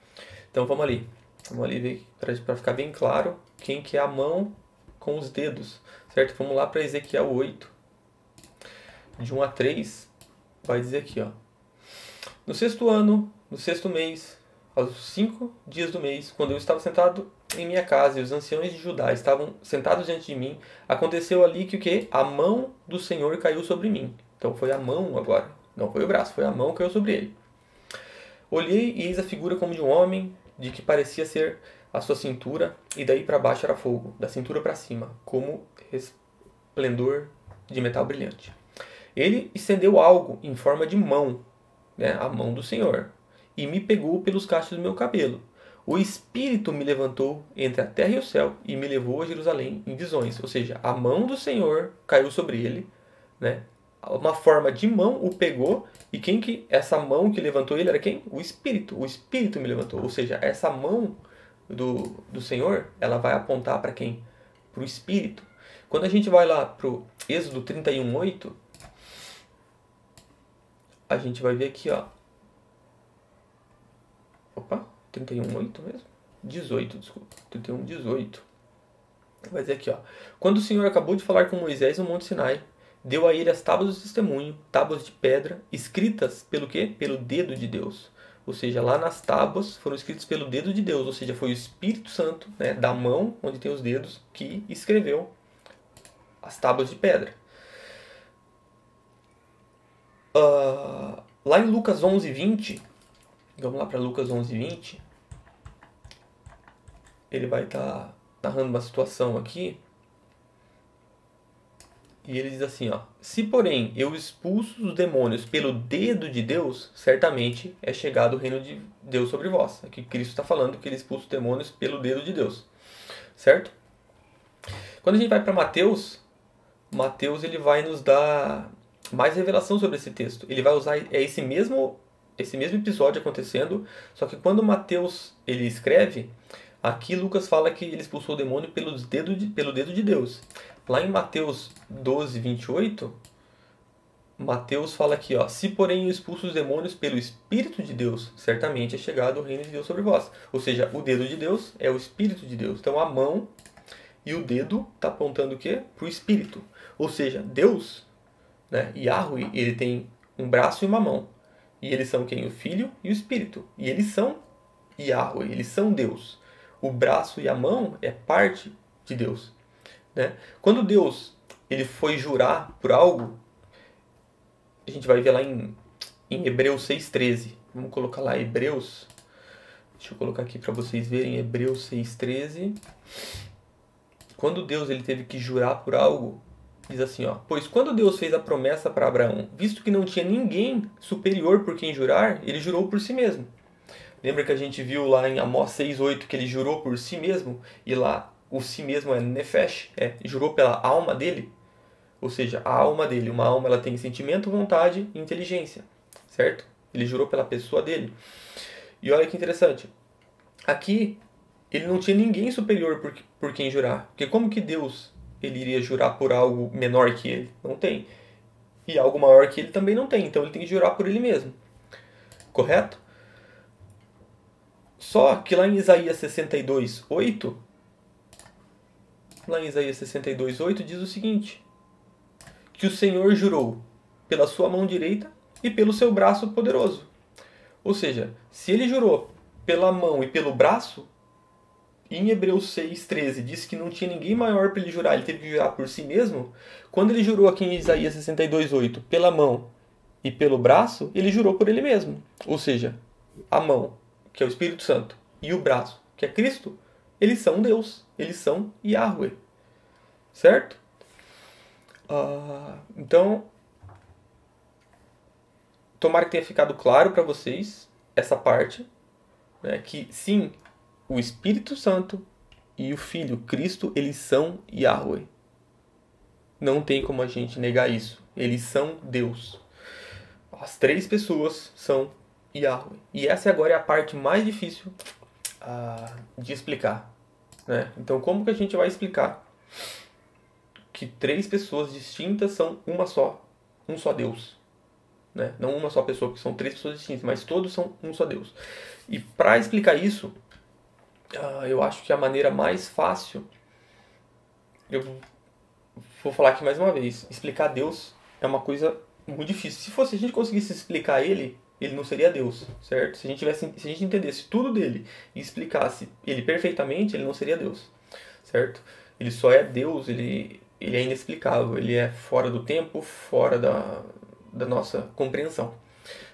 A: Então vamos ali. Vamos ali ver para ficar bem claro quem que é a mão com os dedos. Certo? Vamos lá para Ezequiel 8. De 1 a 3, vai dizer aqui, ó. No sexto ano, no sexto mês, aos 5 dias do mês, quando eu estava sentado em minha casa e os anciãos de Judá estavam sentados diante de mim, aconteceu ali que o quê? A mão do Senhor caiu sobre mim. Então foi a mão agora, não foi o braço, foi a mão que caiu sobre ele. Olhei e eis a figura como de um homem, de que parecia ser a sua cintura, e daí para baixo era fogo, da cintura para cima, como resplendor de metal brilhante. Ele estendeu algo em forma de mão, né, a mão do Senhor, e me pegou pelos cachos do meu cabelo. O Espírito me levantou entre a terra e o céu e me levou a Jerusalém em visões. Ou seja, a mão do Senhor caiu sobre ele, né? Uma forma de mão o pegou, e quem que essa mão que levantou ele era quem? O Espírito. O Espírito me levantou. Ou seja, essa mão do Senhor, ela vai apontar para quem? Para o Espírito. Quando a gente vai lá para o Êxodo 31:8, a gente vai ver aqui, ó. Opa, 31:8 mesmo? 18, desculpa. 31:18. Vai dizer aqui, ó. Quando o Senhor acabou de falar com Moisés no Monte Sinai, deu a ele as tábuas do testemunho, tábuas de pedra, escritas pelo quê? Pelo dedo de Deus. Ou seja, lá nas tábuas foram escritas pelo dedo de Deus. Ou seja, foi o Espírito Santo, né, da mão, onde tem os dedos, que escreveu as tábuas de pedra. Lá em Lucas 11:20, vamos lá para Lucas 11:20, ele vai estar narrando uma situação aqui, e ele diz assim, ó: se porém eu expulso os demônios pelo dedo de Deus, certamente é chegado o reino de Deus sobre vós. Aqui Cristo está falando que ele expulsa os demônios pelo dedo de Deus, certo? Quando a gente vai para Mateus ele vai nos dar mais revelação sobre esse texto. Ele vai usar esse mesmo episódio acontecendo, só que quando Mateus ele escreve, aqui Lucas fala que ele expulsou o demônio pelo dedo de Deus. Lá em Mateus 12:28, Mateus fala aqui, ó: se porém eu expulso os demônios pelo Espírito de Deus, certamente é chegado o reino de Deus sobre vós. Ou seja, o dedo de Deus é o Espírito de Deus. Então a mão e o dedo está apontando o quê? Para o Espírito. Ou seja, Deus, né, Yahweh, ele tem um braço e uma mão. E eles são quem? O Filho e o Espírito. E eles são Yahweh, eles são Deus. O braço e a mão é parte de Deus, né? Quando Deus ele foi jurar por algo, a gente vai ver lá em Hebreus 6:13. Vamos colocar lá Hebreus. Deixa eu colocar aqui para vocês verem Hebreus 6:13. Quando Deus ele teve que jurar por algo, diz assim, ó: pois quando Deus fez a promessa para Abraão, visto que não tinha ninguém superior por quem jurar, ele jurou por si mesmo. Lembra que a gente viu lá em Amós 6:8 que ele jurou por si mesmo? E lá o si mesmo é nefesh, jurou pela alma dele. Ou seja, a alma dele, uma alma ela tem sentimento, vontade e inteligência, certo? Ele jurou pela pessoa dele. E olha que interessante. Aqui ele não tinha ninguém superior por quem jurar. Porque como que Deus ele iria jurar por algo menor que ele? Não tem. E algo maior que ele também não tem. Então ele tem que jurar por ele mesmo. Correto? Só que lá em Isaías 62:8, diz o seguinte: que o Senhor jurou pela sua mão direita e pelo seu braço poderoso. Ou seja, se ele jurou pela mão e pelo braço, em Hebreus 6:13 diz que não tinha ninguém maior para ele jurar, ele teve que jurar por si mesmo. Quando ele jurou aqui em Isaías 62:8 pela mão e pelo braço, ele jurou por ele mesmo. Ou seja, a mão, que é o Espírito Santo, e o braço, que é Cristo, eles são Deus, eles são Yahweh. Certo? Então, tomara que tenha ficado claro para vocês essa parte, né, que sim, o Espírito Santo e o Filho, Cristo, eles são Yahweh. Não tem como a gente negar isso. Eles são Deus. As três pessoas são Yahweh. E essa agora é a parte mais difícil de explicar, né? Então, como que a gente vai explicar que três pessoas distintas são um só Deus? Né? Não uma só pessoa, porque são três pessoas distintas, mas todos são um só Deus. E para explicar isso, eu acho que a maneira mais fácil, eu vou falar aqui mais uma vez, explicar Deus é uma coisa muito difícil. Se a gente conseguisse explicar ele não seria Deus, certo? Se a gente entendesse tudo dele e explicasse ele perfeitamente, ele não seria Deus, certo? Ele só é Deus, ele é inexplicável, ele é fora do tempo, fora da nossa compreensão.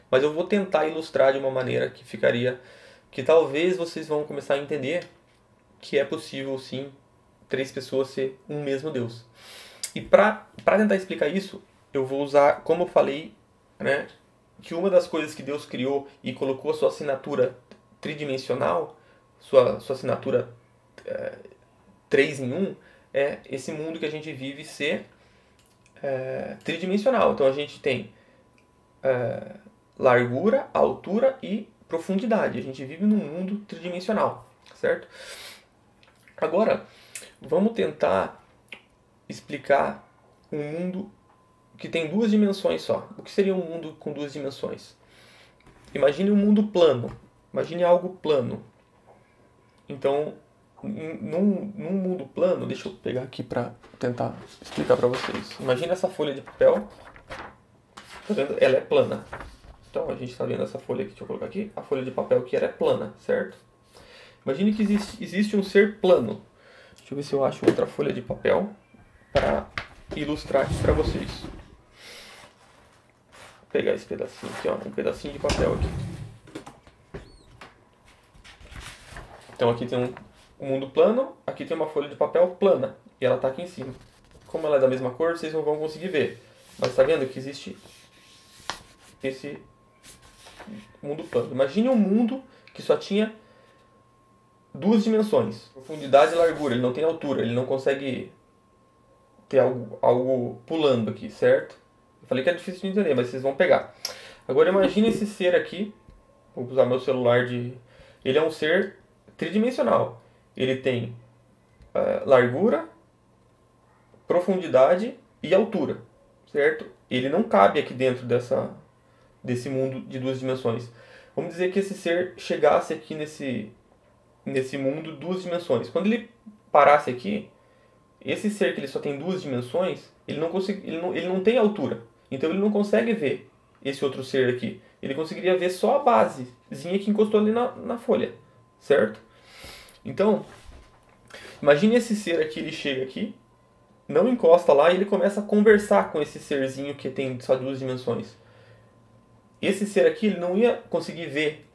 A: Mas eu vou tentar ilustrar de uma maneira que talvez vocês vão começar a entender que é possível sim três pessoas ser um mesmo Deus. E para tentar explicar isso, eu vou usar, como eu falei, né, que uma das coisas que Deus criou e colocou a sua assinatura tridimensional, sua assinatura 3 em 1, é esse mundo que a gente vive ser tridimensional. Então a gente tem largura, altura e profundidade. A gente vive num mundo tridimensional, certo? Agora, vamos tentar explicar um mundo que tem duas dimensões só. O que seria um mundo com duas dimensões? Imagine um mundo plano. Imagine algo plano. Então, num mundo plano, deixa eu pegar aqui para tentar explicar para vocês. Imagine essa folha de papel. Tá vendo? Ela é plana. Então, a gente está vendo essa folha aqui, deixa eu colocar aqui. A folha de papel que era plana, certo? Imagine que existe um ser plano. Deixa eu ver se eu acho outra folha de papel para ilustrar aqui para vocês. Vou pegar esse pedacinho aqui, ó, um pedacinho de papel aqui. Então aqui tem um mundo plano, aqui tem uma folha de papel plana e ela está aqui em cima. Como ela é da mesma cor, vocês não vão conseguir ver. Mas está vendo que existe esse mundo plano. Imagine um mundo que só tinha duas dimensões, profundidade e largura. Ele não tem altura, ele não consegue ter algo pulando aqui, certo? Eu falei que é difícil de entender, mas vocês vão pegar. Agora imagine esse ser aqui. Vou usar meu celular de... Ele é um ser tridimensional. Ele tem largura, profundidade e altura, certo? Ele não cabe aqui dentro desse mundo de duas dimensões. Vamos dizer que esse ser chegasse aqui nesse mundo duas dimensões. Quando ele parasse aqui, esse ser que ele só tem duas dimensões, ele não tem altura. Então ele não consegue ver esse outro ser aqui. Ele conseguiria ver só a basezinha que encostou ali na folha, certo? Então, imagine esse ser aqui, ele chega aqui, não encosta lá e ele começa a conversar com esse serzinho que tem só duas dimensões. Esse ser aqui, ele não ia conseguir ver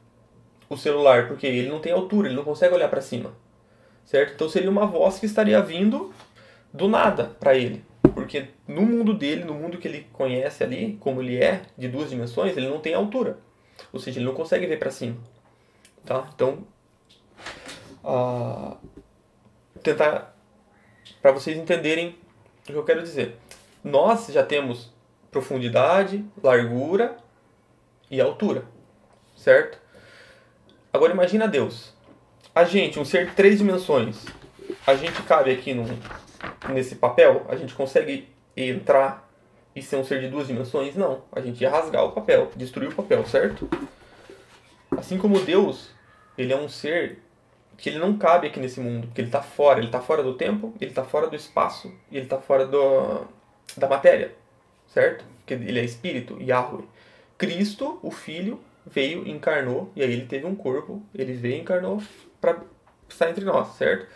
A: o celular, porque ele não tem altura, ele não consegue olhar para cima, certo? Então seria uma voz que estaria vindo do nada para ele, porque no mundo dele, no mundo que ele conhece ali, como ele é, de duas dimensões, ele não tem altura, ou seja, ele não consegue ver para cima, tá? Então, tentar, para vocês entenderem o que eu quero dizer. Nós já temos profundidade, largura e altura, certo? Agora imagina Deus. A gente, um ser de três dimensões, a gente cabe aqui nesse papel? A gente consegue entrar e ser um ser de duas dimensões? Não. A gente ia rasgar o papel, destruir o papel, certo? Assim como Deus, ele é um ser que ele não cabe aqui nesse mundo, porque ele está fora do tempo, ele está fora do espaço e ele está fora da matéria, certo? Porque ele é espírito, Yahweh. Cristo, o Filho, veio, encarnou, e aí ele teve um corpo, ele veio e encarnou para estar entre nós, certo?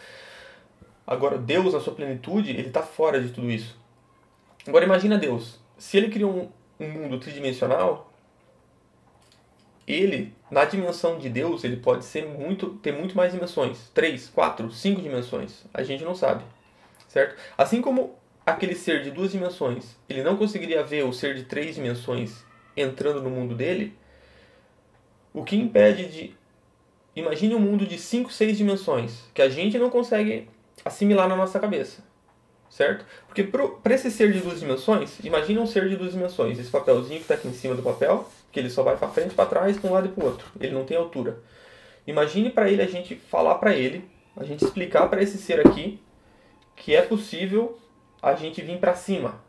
A: Agora, Deus, na sua plenitude, ele está fora de tudo isso. Agora, imagina Deus. Se ele criou um mundo tridimensional, ele, na dimensão de Deus, ele pode ter muito mais dimensões. 3, 4, 5 dimensões. A gente não sabe. Certo? Assim como aquele ser de 2 dimensões, ele não conseguiria ver o ser de 3 dimensões entrando no mundo dele, o que impede de... Imagine um mundo de 5, 6 dimensões, que a gente não consegue assimilar na nossa cabeça. Certo? Porque para esse ser de 2 dimensões, imagine um ser de 2 dimensões. Esse papelzinho que está aqui em cima do papel, que ele só vai para frente, para trás, para um lado e para o outro. Ele não tem altura. Imagine para ele, a gente falar para ele, a gente explicar para esse ser aqui, que é possível a gente vir para cima.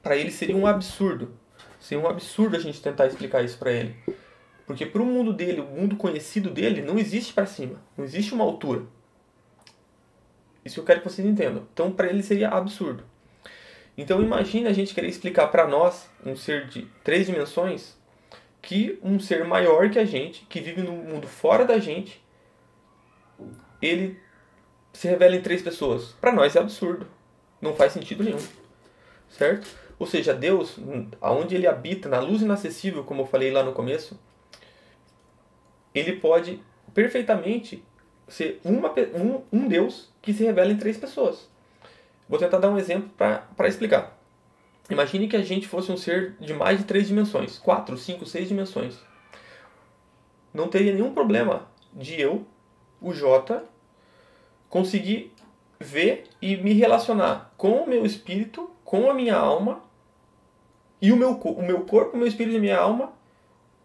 A: Para ele seria um absurdo. Seria um absurdo a gente tentar explicar isso para ele. Porque para o mundo dele, o mundo conhecido dele, não existe para cima. Não existe uma altura. Isso eu quero que vocês entendam. Então, para ele seria absurdo. Então, imagine a gente querer explicar para nós, um ser de 3 dimensões, que um ser maior que a gente, que vive num mundo fora da gente, ele se revela em 3 pessoas. Para nós é absurdo. Não faz sentido nenhum. Certo? Ou seja, Deus, aonde ele habita, na luz inacessível, como eu falei lá no começo, ele pode perfeitamente ser um Deus que se revela em 3 pessoas. Vou tentar dar um exemplo para explicar. Imagine que a gente fosse um ser de mais de 3 dimensões, 4, 5, 6 dimensões. Não teria nenhum problema de eu, o Jota, conseguir ver e me relacionar com o meu espírito, com a minha alma, e o meu corpo, o meu espírito e a minha alma,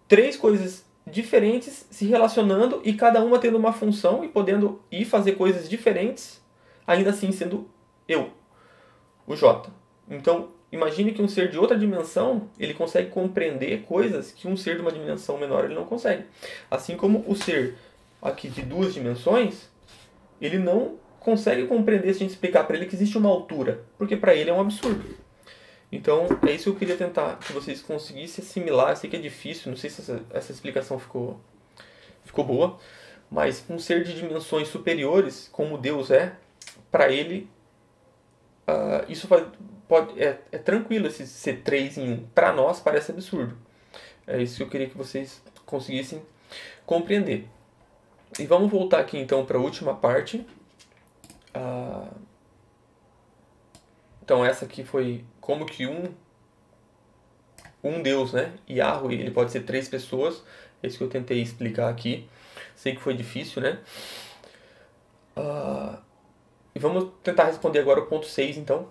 A: 3 coisas diferentes se relacionando e cada uma tendo uma função e podendo ir fazer coisas diferentes, ainda assim sendo eu, o Jota. Então, imagine que um ser de outra dimensão, ele consegue compreender coisas que um ser de uma dimensão menor ele não consegue. Assim como o ser aqui de 2 dimensões, ele não consegue compreender se a gente explicar para ele que existe uma altura, porque para ele é um absurdo. Então, é isso que eu queria tentar que vocês conseguissem assimilar. Eu sei que é difícil, não sei se essa explicação ficou boa, mas um ser de dimensões superiores, como Deus é, para ele, isso é tranquilo esse ser 3 em 1. Para nós parece absurdo. É isso que eu queria que vocês conseguissem compreender. E vamos voltar aqui então para a última parte. Então essa aqui foi como que um Deus, né? Yahweh, ele pode ser 3 pessoas. É isso que eu tentei explicar aqui. Sei que foi difícil, né? E vamos tentar responder agora o ponto 6, então.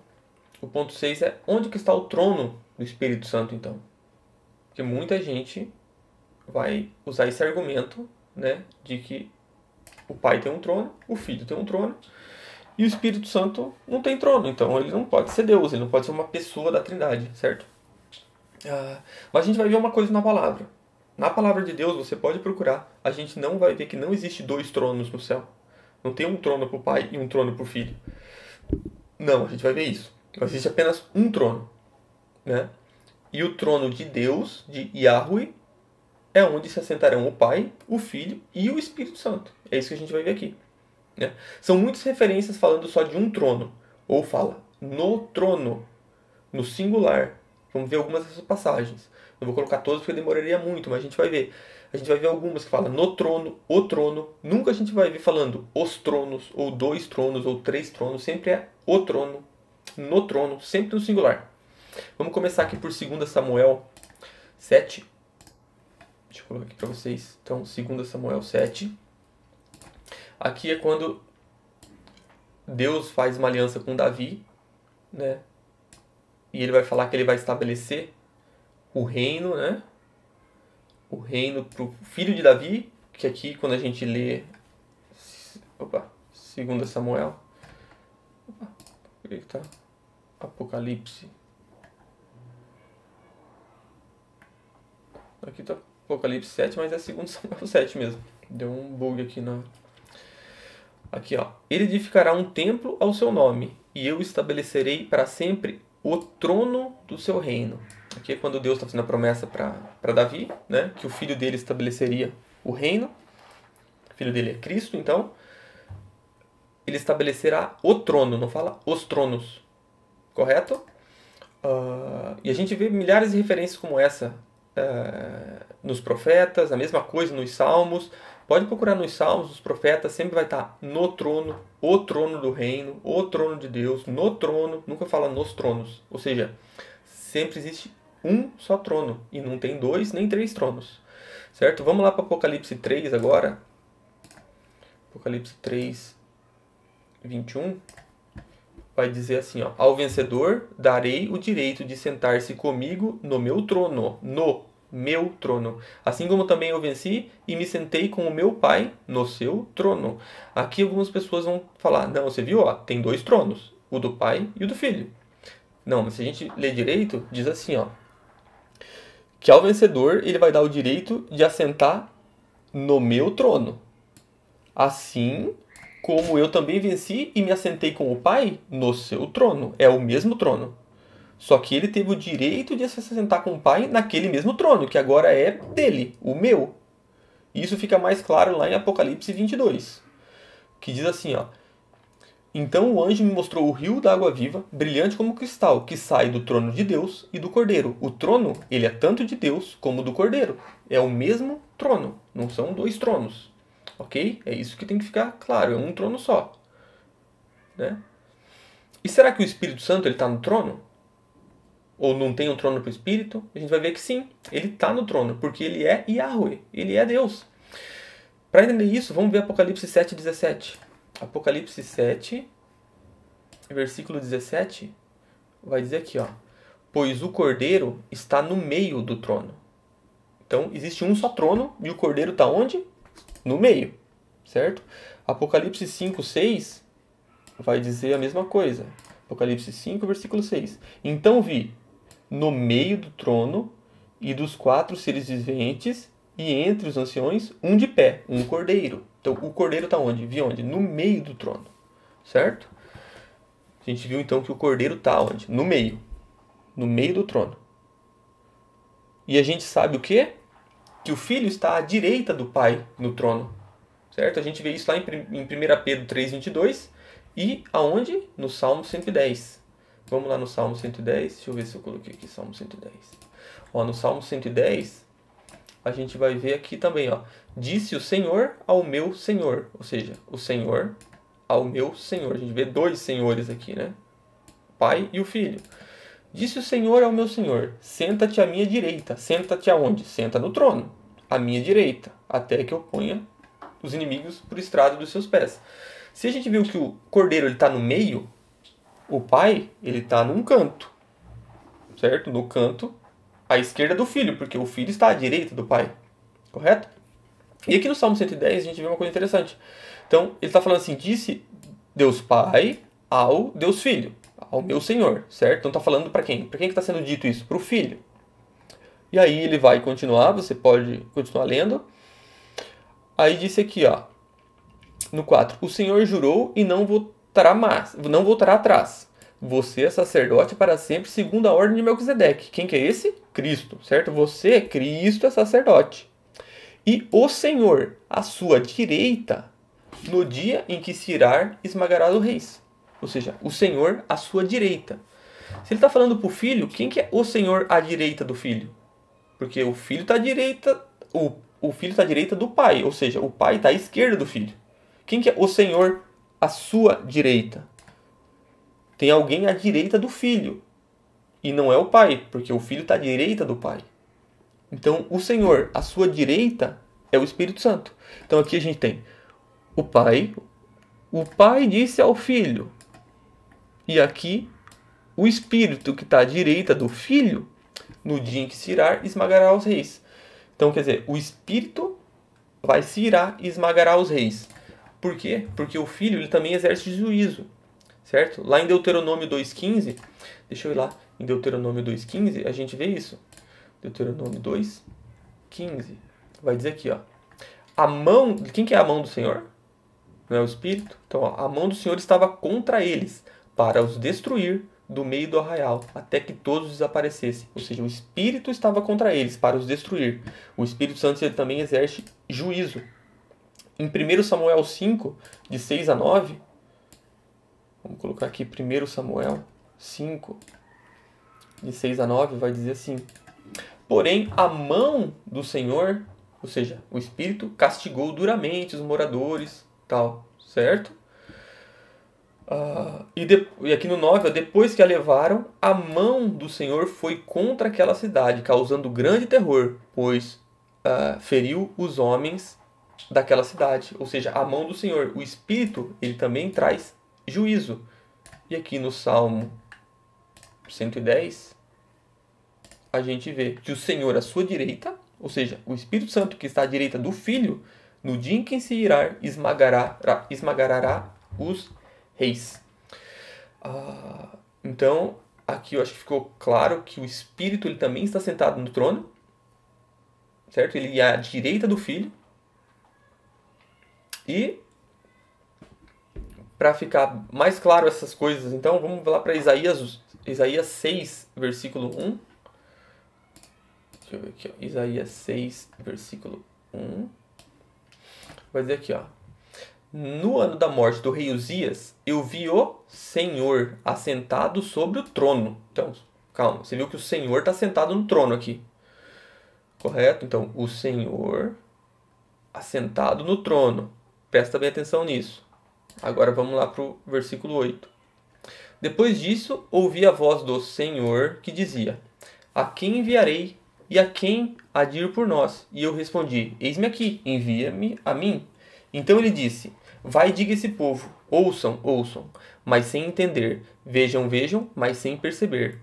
A: O ponto 6 é onde que está o trono do Espírito Santo, então? Porque muita gente vai usar esse argumento, né? De que o Pai tem um trono, o Filho tem um trono, e o Espírito Santo não tem trono, então ele não pode ser Deus, ele não pode ser uma pessoa da Trindade, certo? Mas a gente vai ver uma coisa na palavra. Na palavra de Deus, você pode procurar, a gente não vai ver que não existe 2 tronos no céu. Não tem um trono para o Pai e um trono para o Filho. Não, a gente vai ver isso. Existe apenas um trono, né? E o trono de Deus, de Yahweh, é onde se assentarão o Pai, o Filho e o Espírito Santo. É isso que a gente vai ver aqui. Né? São muitas referências falando só de um trono. Ou fala no trono, no singular. Vamos ver algumas dessas passagens. Não vou colocar todas porque demoraria muito, mas a gente vai ver. A gente vai ver algumas que falam no trono, o trono. Nunca a gente vai ver falando os tronos, ou 2 tronos, ou 3 tronos. Sempre é o trono, no trono, sempre no singular. Vamos começar aqui por 2 Samuel 7. Deixa eu colocar aqui para vocês. Então, 2 Samuel 7. Aqui é quando Deus faz uma aliança com Davi, né? E ele vai falar que ele vai estabelecer o reino, né? O reino para o filho de Davi, que aqui quando a gente lê 2 Samuel. Por que tá? Apocalipse. Aqui tá Apocalipse 7, mas é 2 Samuel 7 mesmo. Deu um bug aqui na... Aqui, ó. Ele edificará um templo ao seu nome, e eu estabelecerei para sempre o trono do seu reino. Aqui é quando Deus está fazendo a promessa para Davi, né? Que o filho dele estabeleceria o reino. O filho dele é Cristo, então. Ele estabelecerá o trono, não fala os tronos. Correto? E a gente vê milhares de referências como essa nos profetas, a mesma coisa nos salmos. Pode procurar nos salmos, os profetas sempre vai estar no trono, o trono do reino, o trono de Deus, no trono, nunca fala nos tronos. Ou seja, sempre existe um só trono e não tem 2 nem 3 tronos. Certo? Vamos lá para Apocalipse 3 agora. Apocalipse 3, 21. Vai dizer assim, ó: ao vencedor darei o direito de sentar-se comigo no meu trono. No meu trono. Assim como também eu venci e me sentei com o meu Pai no seu trono. Aqui algumas pessoas vão falar, não, você viu, ó, tem 2 tronos. O do Pai e o do Filho. Não, mas se a gente ler direito, diz assim, ó: que ao vencedor ele vai dar o direito de assentar no meu trono. Assim como eu também venci e me assentei com o Pai no seu trono. É o mesmo trono. Só que ele teve o direito de se assentar com o Pai naquele mesmo trono, que agora é dele, o meu. E isso fica mais claro lá em Apocalipse 22, que diz assim, ó: então o anjo me mostrou o rio da água viva, brilhante como cristal, que sai do trono de Deus e do Cordeiro. O trono, ele é tanto de Deus como do Cordeiro. É o mesmo trono, não são 2 tronos. Ok? É isso que tem que ficar claro, é um trono só. Né? E será que o Espírito Santo está no trono? Ou não tem um trono para o Espírito? A gente vai ver que sim, ele está no trono, porque ele é Yahweh, ele é Deus. Para entender isso, vamos ver Apocalipse 7:17. Apocalipse 7, versículo 17, vai dizer aqui, ó: pois o Cordeiro está no meio do trono. Então, existe um só trono e o Cordeiro está onde? No meio, certo? Apocalipse 5:6 vai dizer a mesma coisa. Apocalipse 5, versículo 6. Então vi no meio do trono e dos 4 seres viventes e entre os anciões um de pé, um cordeiro. Então o cordeiro está onde? Vi onde? No meio do trono, certo? A gente viu então que o cordeiro está onde? No meio do trono. E a gente sabe o quê? Que o filho está à direita do pai no trono, certo? A gente vê isso lá em 1 Pedro 3:22 e aonde? No Salmo 110. Vamos lá no Salmo 110. Deixa eu ver se eu coloquei aqui Salmo 110. Ó, no Salmo 110, a gente vai ver aqui também, ó: disse o Senhor ao meu Senhor. Ou seja, o Senhor ao meu Senhor. A gente vê 2 senhores aqui, né? O pai e o filho. Disse o Senhor ao meu Senhor: senta-te à minha direita. Senta-te aonde? Senta no trono, à minha direita, até que eu ponha os inimigos por estrado dos seus pés. Se a gente viu que o cordeiro está no meio, o pai ele está num canto, certo? No canto à esquerda do filho, porque o filho está à direita do pai, correto? E aqui no Salmo 110 a gente vê uma coisa interessante. Então ele está falando assim: disse Deus Pai ao Deus Filho, ao meu Senhor, certo? Então está falando para quem? Para quem que está sendo dito isso? Para o filho. E aí ele vai continuar, você pode continuar lendo. Aí disse aqui, ó, no 4: o Senhor jurou e não voltará atrás. Você é sacerdote para sempre, segundo a ordem de Melquisedeque. Quem que é esse? Cristo, certo? Você, Cristo, é sacerdote. E o Senhor, à sua direita, no dia em que se irá, esmagará os reis. Ou seja, o Senhor à sua direita. Se ele está falando para o filho, quem que é o Senhor à direita do filho? Porque o filho está à direita, o filho está à direita do pai, ou seja, o pai está à esquerda do filho. Quem que é o Senhor à sua direita? Tem alguém à direita do filho. E não é o pai, porque o filho está à direita do pai. Então, o Senhor à sua direita é o Espírito Santo. Então, aqui a gente tem o pai. O pai disse ao filho. E aqui, o Espírito que está à direita do filho, no dia em que se irá, esmagará os reis. Então, quer dizer, o Espírito vai se irá e esmagará os reis. Por quê? Porque o filho ele também exerce juízo. Certo? Lá em Deuteronômio 2,15, deixa eu ir lá, em Deuteronômio 2,15, a gente vê isso. Deuteronômio 2,15, vai dizer aqui, ó: a mão, quem que é a mão do Senhor? Não é o Espírito? Então, ó, a mão do Senhor estava contra eles, para os destruir do meio do arraial, até que todos desaparecessem. Ou seja, o Espírito estava contra eles, para os destruir. O Espírito Santo ele também exerce juízo. Em 1 Samuel 5, de 6 a 9, vamos colocar aqui 1 Samuel 5, de 6 a 9, vai dizer assim: porém, a mão do Senhor, ou seja, o Espírito, castigou duramente os moradores, tal, certo? E aqui no 9, depois que a levaram, a mão do Senhor foi contra aquela cidade, causando grande terror, pois feriu os homens daquela cidade. Ou seja, a mão do Senhor, o Espírito, ele também traz juízo. E aqui no Salmo 110, a gente vê que o Senhor à sua direita, ou seja, o Espírito Santo que está à direita do Filho, no dia em que se irá, esmagará os reis. Então, aqui eu acho que ficou claro que o Espírito ele também está sentado no trono, certo? Ele é à direita do Filho. E, para ficar mais claro essas coisas, então, vamos lá para Isaías 6, versículo 1. Deixa eu ver aqui, ó. Isaías 6, versículo 1. Vai dizer aqui, ó. No ano da morte do rei Uzias, eu vi o Senhor assentado sobre o trono. Então, calma, você viu que o Senhor está sentado no trono aqui. Correto? Então, o Senhor assentado no trono. Presta bem atenção nisso. Agora vamos lá para o versículo 8. Depois disso, ouvi a voz do Senhor que dizia: a quem enviarei e a quem há de ir por nós? E eu respondi: eis-me aqui, envia-me a mim. Então ele disse: vai e diga a esse povo, ouçam, ouçam, mas sem entender, vejam, vejam, mas sem perceber.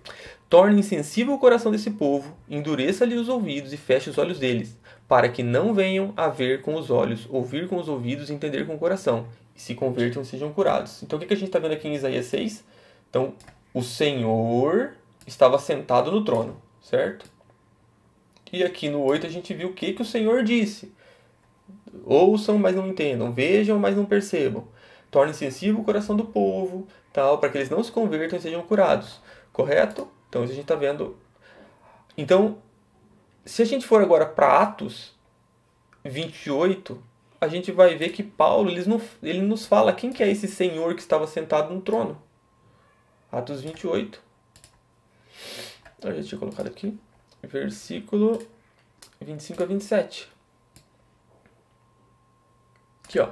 A: Torne insensível o coração desse povo, endureça-lhe os ouvidos e feche os olhos deles, para que não venham a ver com os olhos, ouvir com os ouvidos e entender com o coração, e se convertam e sejam curados. Então o que a gente está vendo aqui em Isaías 6? Então, o Senhor estava sentado no trono, certo? E aqui no 8 a gente viu o que o Senhor disse. Ouçam, mas não entendam. Vejam, mas não percebam. Torne sensível o coração do povo, tal, para que eles não se convertam e sejam curados. Correto? Então, isso a gente está vendo. Então, se a gente for agora para Atos 28, a gente vai ver que Paulo ele nos fala quem que é esse Senhor que estava sentado no trono. Atos 28. A gente tinha colocado aqui. Versículo 25 a 27. Aqui, ó.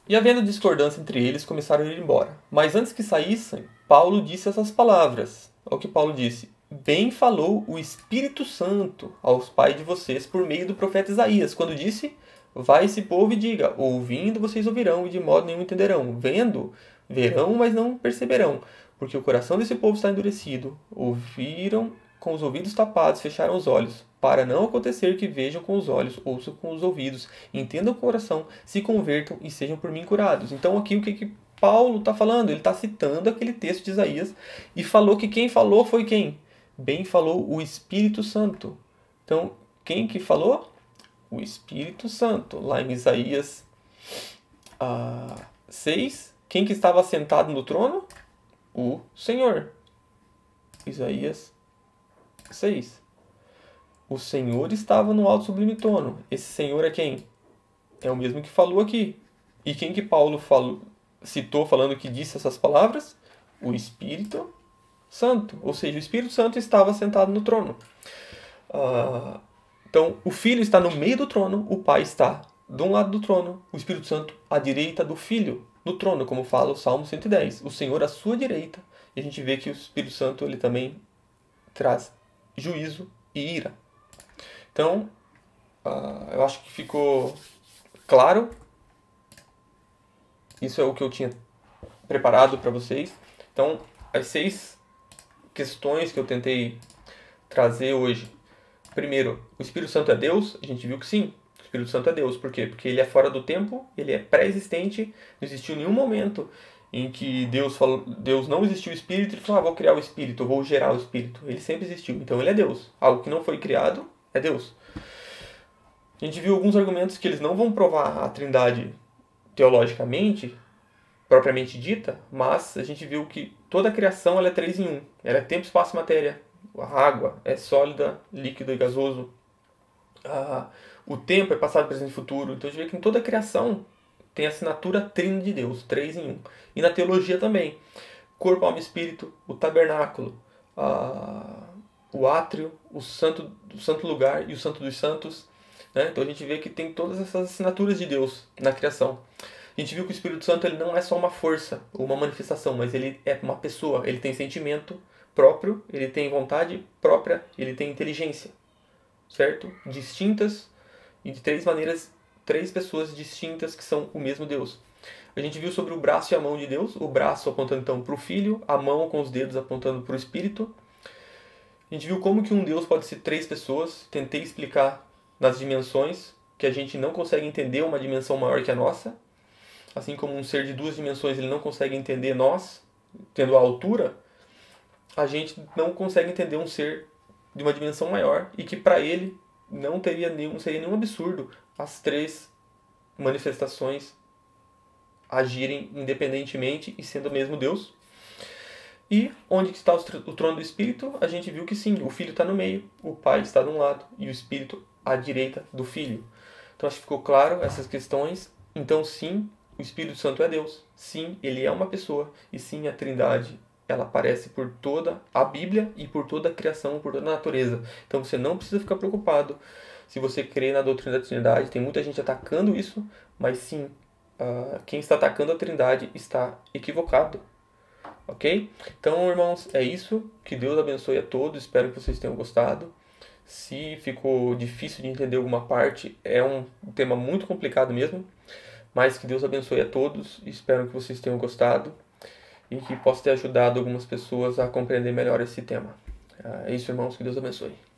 A: E havendo discordância entre eles, começaram a ir embora. Mas antes que saíssem, Paulo disse essas palavras. Olha o que Paulo disse. Bem falou o Espírito Santo aos pais de vocês por meio do profeta Isaías, quando disse: vai esse povo e diga, ouvindo vocês ouvirão e de modo nenhum entenderão. Vendo, verão, mas não perceberão. Porque o coração desse povo está endurecido. Ouviram com os ouvidos tapados, fecharam os olhos, para não acontecer que vejam com os olhos, ouçam com os ouvidos, entendam com o coração, se convertam e sejam por mim curados. Então aqui o que Paulo está falando? Ele está citando aquele texto de Isaías e falou que quem falou foi quem? Bem falou o Espírito Santo. Então, quem que falou? O Espírito Santo. Lá em Isaías 6, quem que estava sentado no trono? O Senhor. Isaías 6. O Senhor estava no alto sublime trono. Esse Senhor é quem? É o mesmo que falou aqui. E quem que Paulo citou falando que disse essas palavras? O Espírito Santo. Ou seja, o Espírito Santo estava sentado no trono. Então, o Filho está no meio do trono, o Pai está de um lado do trono, o Espírito Santo à direita do Filho, no trono, como fala o Salmo 110. O Senhor à sua direita. E a gente vê que o Espírito Santo ele também traz juízo e ira. Então, eu acho que ficou claro. Isso é o que eu tinha preparado para vocês. Então, as 6 questões que eu tentei trazer hoje. Primeiro, o Espírito Santo é Deus? A gente viu que sim. O Espírito Santo é Deus. Por quê? Porque ele é fora do tempo, ele é pré-existente. Não existiu nenhum momento em que Deus não existiu o Espírito e falou: vou criar o Espírito, eu vou gerar o Espírito. Ele sempre existiu. Então ele é Deus. Algo que não foi criado é Deus. A gente viu alguns argumentos que eles não vão provar a Trindade teologicamente, propriamente dita, mas a gente viu que toda a criação ela é 3 em 1. Ela é tempo, espaço e matéria. A água é sólida, líquido e gasoso. O tempo é passado, presente e futuro. Então a gente vê que em toda a criação tem a assinatura trina de Deus, 3 em 1. E na teologia também. Corpo, alma e espírito, o tabernáculo, o átrio, o santo lugar e o santo dos santos, né? Então a gente vê que tem todas essas assinaturas de Deus na criação. A gente viu que o Espírito Santo ele não é só uma força ou uma manifestação, mas ele é uma pessoa, ele tem sentimento próprio, ele tem vontade própria, ele tem inteligência, certo? Distintas e de três maneiras, três pessoas distintas que são o mesmo Deus. A gente viu sobre o braço e a mão de Deus, o braço apontando então para o Filho, a mão com os dedos apontando para o Espírito. A gente viu como que um Deus pode ser três pessoas, tentei explicar nas dimensões, que a gente não consegue entender uma dimensão maior que a nossa, assim como um ser de duas dimensões ele não consegue entender nós, tendo a altura, a gente não consegue entender um ser de uma dimensão maior e que para ele não seria nenhum absurdo as três manifestações agirem independentemente e sendo o mesmo Deus. E onde está o trono do Espírito? A gente viu que sim, o Filho está no meio, o Pai está de um lado e o Espírito à direita do Filho. Então acho que ficou claro essas questões. Então sim, o Espírito Santo é Deus. Sim, ele é uma pessoa. E sim, a Trindade, ela aparece por toda a Bíblia e por toda a criação, por toda a natureza. Então você não precisa ficar preocupado se você crê na doutrina da Trindade. Tem muita gente atacando isso, mas sim, quem está atacando a Trindade está equivocado. Ok? Então, irmãos, é isso. Que Deus abençoe a todos. Espero que vocês tenham gostado. Se ficou difícil de entender alguma parte, é um tema muito complicado mesmo. Mas que Deus abençoe a todos. Espero que vocês tenham gostado e que possa ter ajudado algumas pessoas a compreender melhor esse tema. É isso, irmãos. Que Deus abençoe.